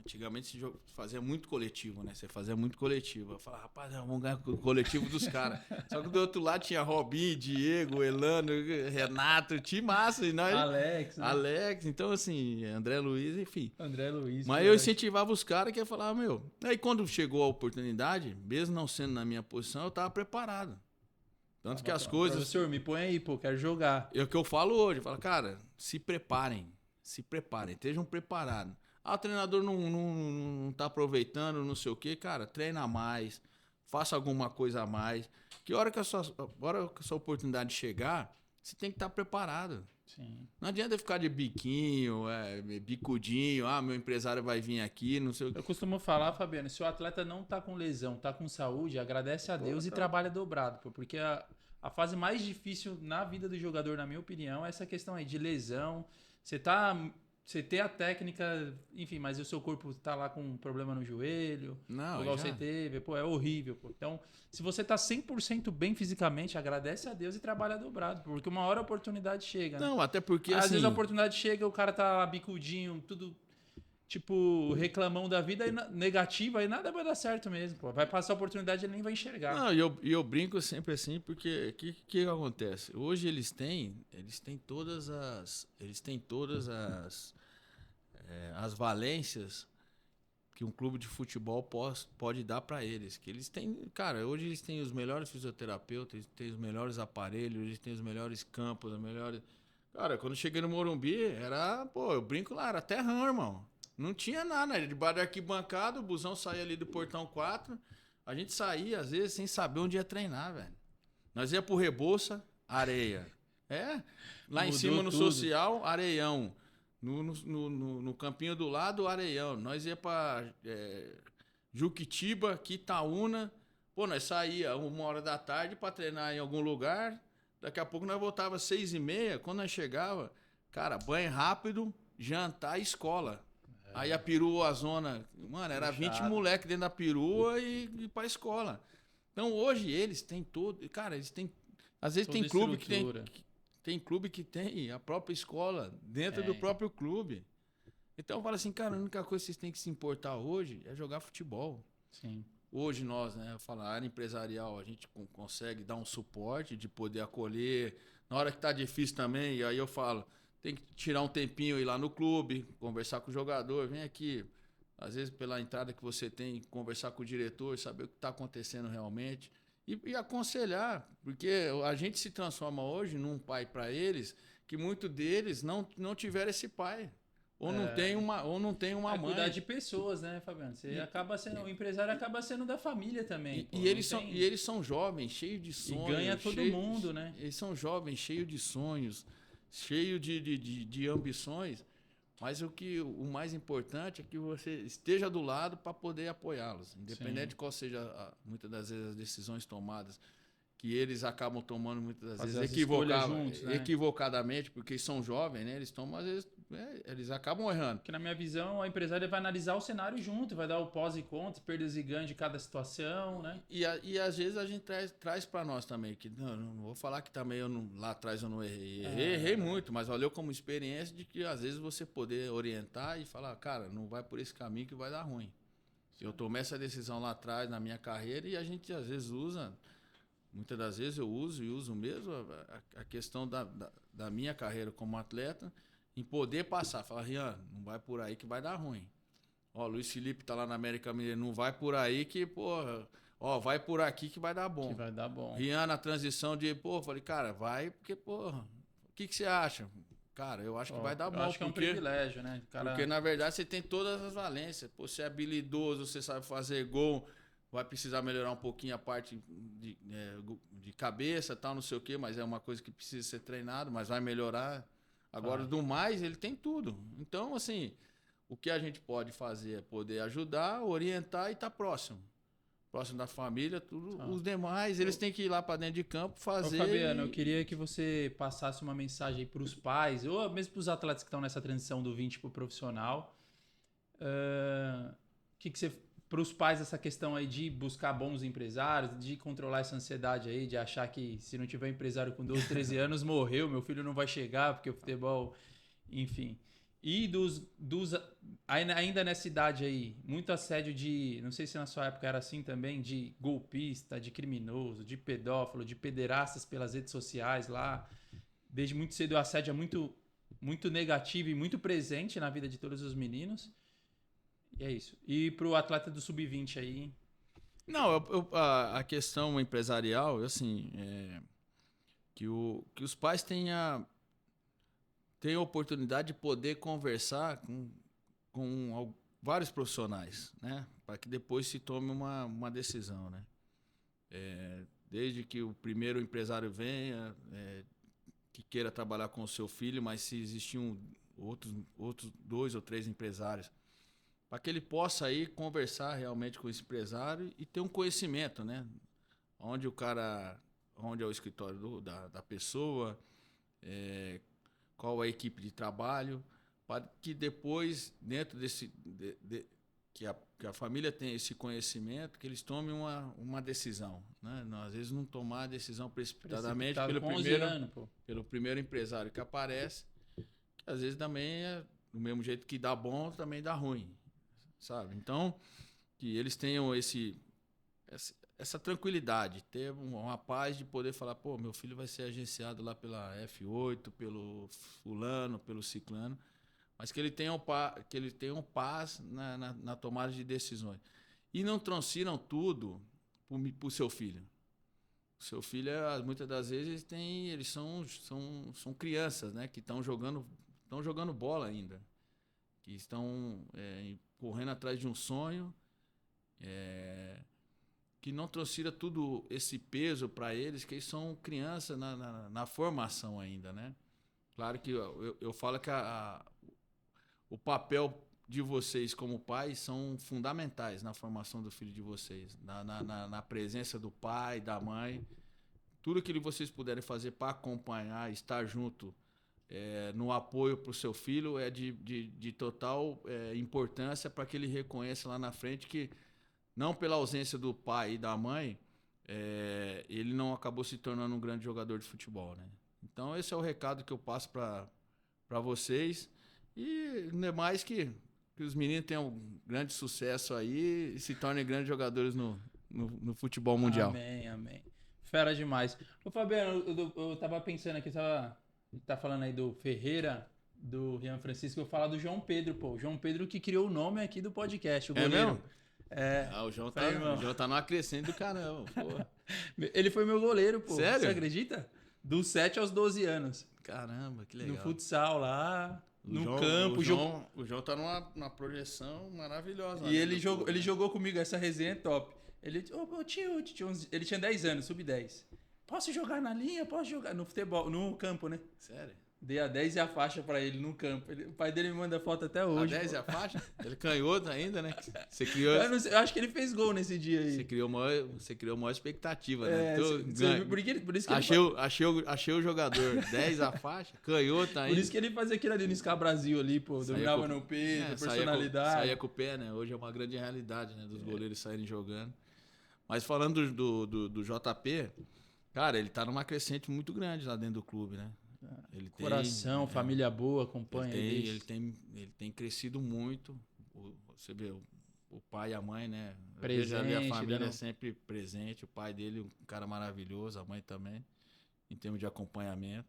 Antigamente se fazia muito coletivo, né? Você fazia muito coletivo. Eu falava, rapaz, vamos ganhar o coletivo dos caras. Só que do outro lado tinha Robinho, Diego, Elano, Renato, time massa. E nós... Alex. Né? Alex. Então, assim, André Luiz, enfim. André Luiz. Mas eu incentivava os caras que ia falar, meu... Aí quando chegou a oportunidade, mesmo não sendo na minha posição, eu tava preparado. Tanto que as coisas... Professor, me põe aí, pô, quero jogar. É o que eu falo hoje. Eu falo, cara, se preparem, estejam preparados. O treinador não tá aproveitando, não sei o quê. Cara, treina mais, faça alguma coisa a mais. Que hora que a sua oportunidade chegar, você tem que estar preparado. Sim. Não adianta ficar de biquinho, bicudinho. Meu empresário vai vir aqui, não sei o quê. Eu costumo falar, Fabiano, se o atleta não tá com lesão, tá com saúde, agradece a Deus e trabalha dobrado. Porque a fase mais difícil na vida do jogador, na minha opinião, é essa questão aí de lesão. Você ter a técnica, enfim, mas o seu corpo tá lá com um problema no joelho, igual você teve, pô, é horrível. Pô. Então, se você tá 100% bem fisicamente, agradece a Deus e trabalha dobrado, porque uma hora a oportunidade chega. Não, né? Até porque às vezes a oportunidade chega, o cara tá lá bicudinho, tudo tipo reclamão da vida negativa, aí nada vai dar certo mesmo, pô. Vai passar a oportunidade e ele nem vai enxergar. Não, eu brinco sempre assim, porque o que acontece? Hoje eles têm todas as valências que um clube de futebol pode dar para eles. Que eles têm, cara, hoje eles têm os melhores fisioterapeutas, eles têm os melhores aparelhos, eles têm os melhores campos, os melhores... Cara, quando eu cheguei no Morumbi, eu brinco lá, era terrão, irmão. Não tinha nada, era debaixo da arquibancada, o busão saía ali do portão 4, a gente saía, às vezes, sem saber onde ia treinar, velho. Nós ia pro Rebouça, areia. Lá em cima no tudo. Social, areião. No campinho do lado, areião. Nós ia pra Juquitiba, Quitaúna. Pô, nós saía 1h da tarde pra treinar em algum lugar. Daqui a pouco nós voltava às 6h30. Quando nós chegava, cara, banho rápido, jantar e escola. Aí a perua, a zona... Mano, era 20 moleque dentro da perua e pra escola. Então, hoje, eles têm tudo... Cara, eles têm... Às vezes tem clube que tem clube que tem a própria escola dentro do próprio clube. Então, eu falo assim, cara, a única coisa que vocês têm que se importar hoje é jogar futebol. Sim. Hoje nós, né, eu falo, a área empresarial, a gente consegue dar um suporte de poder acolher. Na hora que tá difícil também, e aí eu falo... Tem que tirar um tempinho, ir lá no clube, conversar com o jogador, vem aqui. Às vezes, pela entrada que você tem, conversar com o diretor, saber o que está acontecendo realmente. E aconselhar, porque a gente se transforma hoje num pai para eles, que muitos deles não tiveram esse pai. Ou não tem uma mãe. Cuidar de pessoas, né, Fabiano? O empresário acaba sendo da família também. E eles são jovens, cheios de sonhos. E ganha todo mundo, né? Eles são jovens, cheios de sonhos. Cheio de ambições, mas o mais importante é que você esteja do lado para poder apoiá-los, independente de qual seja, muitas das vezes, as decisões tomadas, que eles acabam tomando muitas das vezes juntos, né? equivocadamente, porque são jovens, né? Eles tomam, às vezes, eles acabam errando. Porque na minha visão, a empresária vai analisar o cenário junto, vai dar o pós e contras, perdas e ganhos de cada situação, né? E às vezes a gente traz para nós também, que não vou falar que também lá atrás eu não errei. Errei muito, mas valeu como experiência de que às vezes você poder orientar e falar, cara, não vai por esse caminho que vai dar ruim. Eu tomei essa decisão lá atrás na minha carreira e a gente às vezes usa, muitas das vezes eu uso e uso mesmo a questão da minha carreira como atleta, em poder passar, falar, Rian, não vai por aí que vai dar ruim. Ó, Luiz Felipe tá lá na América Mineira, não vai por aí que, porra, ó, vai por aqui que vai dar bom. Que vai dar bom. Rian na transição de, falei, cara, vai porque, porra, o que você acha? Cara, eu acho que vai dar bom. Acho que é um privilégio, né? Porque, na verdade, você tem todas as valências. Pô, você é habilidoso, você sabe fazer gol, vai precisar melhorar um pouquinho a parte de cabeça, tal, não sei o quê, mas é uma coisa que precisa ser treinado, mas vai melhorar. Agora, do mais, ele tem tudo. Então, assim, o que a gente pode fazer é poder ajudar, orientar e estar próximo. Próximo da família, tudo. Os demais, eles têm que ir lá para dentro de campo fazer. Ô, Fabiano, eu queria que você passasse uma mensagem aí para os pais, ou mesmo para os atletas que estão nessa transição do 20 para o profissional. Que você, para os pais, essa questão aí de buscar bons empresários, de controlar essa ansiedade aí, de achar que se não tiver empresário com 12, 13 anos, morreu, meu filho não vai chegar, porque o futebol, enfim. E ainda nessa idade aí, muito assédio de, não sei se na sua época era assim também, de golpista, de criminoso, de pedófilo, de pederastas pelas redes sociais lá. Desde muito cedo o assédio é muito, muito negativo e muito presente na vida de todos os meninos. E é isso. E pro atleta do Sub-20 aí? Não, a questão empresarial, assim, que os pais tenham a oportunidade de poder conversar com vários profissionais, né? Para que depois se tome uma decisão, né? Desde que o primeiro empresário venha, que queira trabalhar com o seu filho, mas se existiam outros 2 ou 3 empresários, para que ele possa aí conversar realmente com esse empresário e ter um conhecimento, né? Onde é o escritório da pessoa, qual é a equipe de trabalho, para que depois, dentro que a família tenha esse conhecimento, que eles tomem uma decisão, né? Não, às vezes não tomar a decisão precipitadamente pelo primeiro empresário que aparece, que às vezes também do mesmo jeito que dá bom, também dá ruim, sabe? Então, que eles tenham essa tranquilidade, ter uma paz de poder falar, pô, meu filho vai ser agenciado lá pela F8, pelo fulano, pelo ciclano, mas que ele tenha paz na tomada de decisões. E não transfiram tudo para o seu filho. O seu filho, muitas das vezes, eles são crianças, né, que estão jogando bola ainda, que estão correndo atrás de um sonho, que não transfira tudo esse peso para eles, que eles são crianças na formação ainda, né? Claro que eu falo que o papel de vocês como pais são fundamentais na formação do filho de vocês, na presença do pai, da mãe, tudo que vocês puderem fazer para acompanhar, estar junto, no apoio para o seu filho é de total importância para que ele reconheça lá na frente que não pela ausência do pai e da mãe, ele não acabou se tornando um grande jogador de futebol, né? Então esse é o recado que eu passo para vocês. E não é mais que os meninos tenham um grande sucesso aí e se tornem grandes jogadores no futebol mundial. Amém, amém. Fera demais. Ô Fabiano, eu tava pensando aqui, tá falando aí do Ferreira, do Rian Francisco, eu vou falar do João Pedro, pô. O João Pedro que criou o nome aqui do podcast, o goleiro. O João tá numa crescente do caramba, pô. Ele foi meu goleiro, pô. Sério? Você acredita? Dos 7 aos 12 anos. Caramba, que legal. No futsal lá, no campo. O João tá numa projeção maravilhosa. E ele jogou comigo, essa resenha é top. Ele tinha 10 anos, sub-10. Posso jogar na linha? Posso jogar no futebol, no campo, né? Sério? Dei a 10 e a faixa pra ele no campo. O pai dele me manda foto até A hoje. 10 é a faixa? Ele canhoto ainda, né? Você criou. Eu acho que ele fez gol nesse dia aí. Você criou maior expectativa, né? Por isso que Achei o jogador. 10 a faixa, canhoto ainda. Por isso que ele fazia aquilo ali no Ska Brasil ali, pô. Dominava no peito, personalidade. Saía com o pé, né? Hoje é uma grande realidade, né? Dos goleiros saírem jogando. Mas falando do JP, cara, ele tá numa crescente muito grande lá dentro do clube, né? Ele Coração, família boa, acompanha ele tem crescido muito. Você vê o pai e a mãe, né? Presente, ali a família sempre presente. O pai dele, um cara maravilhoso, a mãe também, em termos de acompanhamento.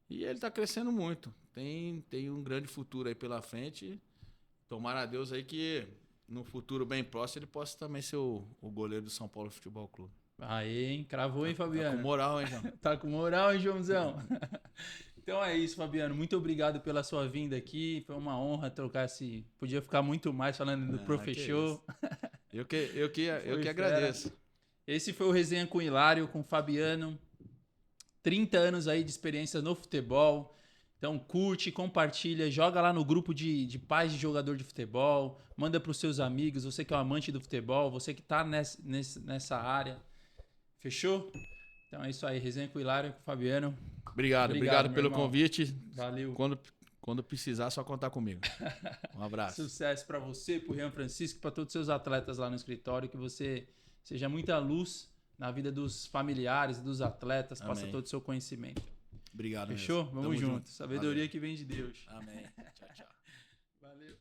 E ele tá crescendo muito. Tem um grande futuro aí pela frente. Tomara a Deus aí que no futuro bem próximo ele possa também ser o goleiro do São Paulo Futebol Clube. Aí, hein? Cravou, hein, Fabiano? Tá com moral, hein, João? Tá com moral, hein, Joãozão? Então é isso, Fabiano. Muito obrigado pela sua vinda aqui. Foi uma honra trocar esse... Podia ficar muito mais falando do Profechou. Eu que agradeço. Esse foi o Resenha com Hilário, com o Fabiano. 30 anos aí de experiência no futebol. Então curte, compartilha, joga lá no grupo de pais de jogador de futebol. Manda para os seus amigos, você que é um amante do futebol, você que tá nessa área. Fechou? Então é isso aí, Resenha com o Hilário, com o Fabiano. Obrigado pelo convite. Valeu. Quando precisar, só contar comigo. Um abraço. Sucesso para você, para o Rian Francisco, para todos os seus atletas lá no escritório. Que você seja muita luz na vida dos familiares, dos atletas. Amém. Passa todo o seu conhecimento. Obrigado. Fechou? Mesmo. Vamos junto. Junto. Sabedoria Valeu. que vem de Deus. Amém. Tchau, tchau. Valeu.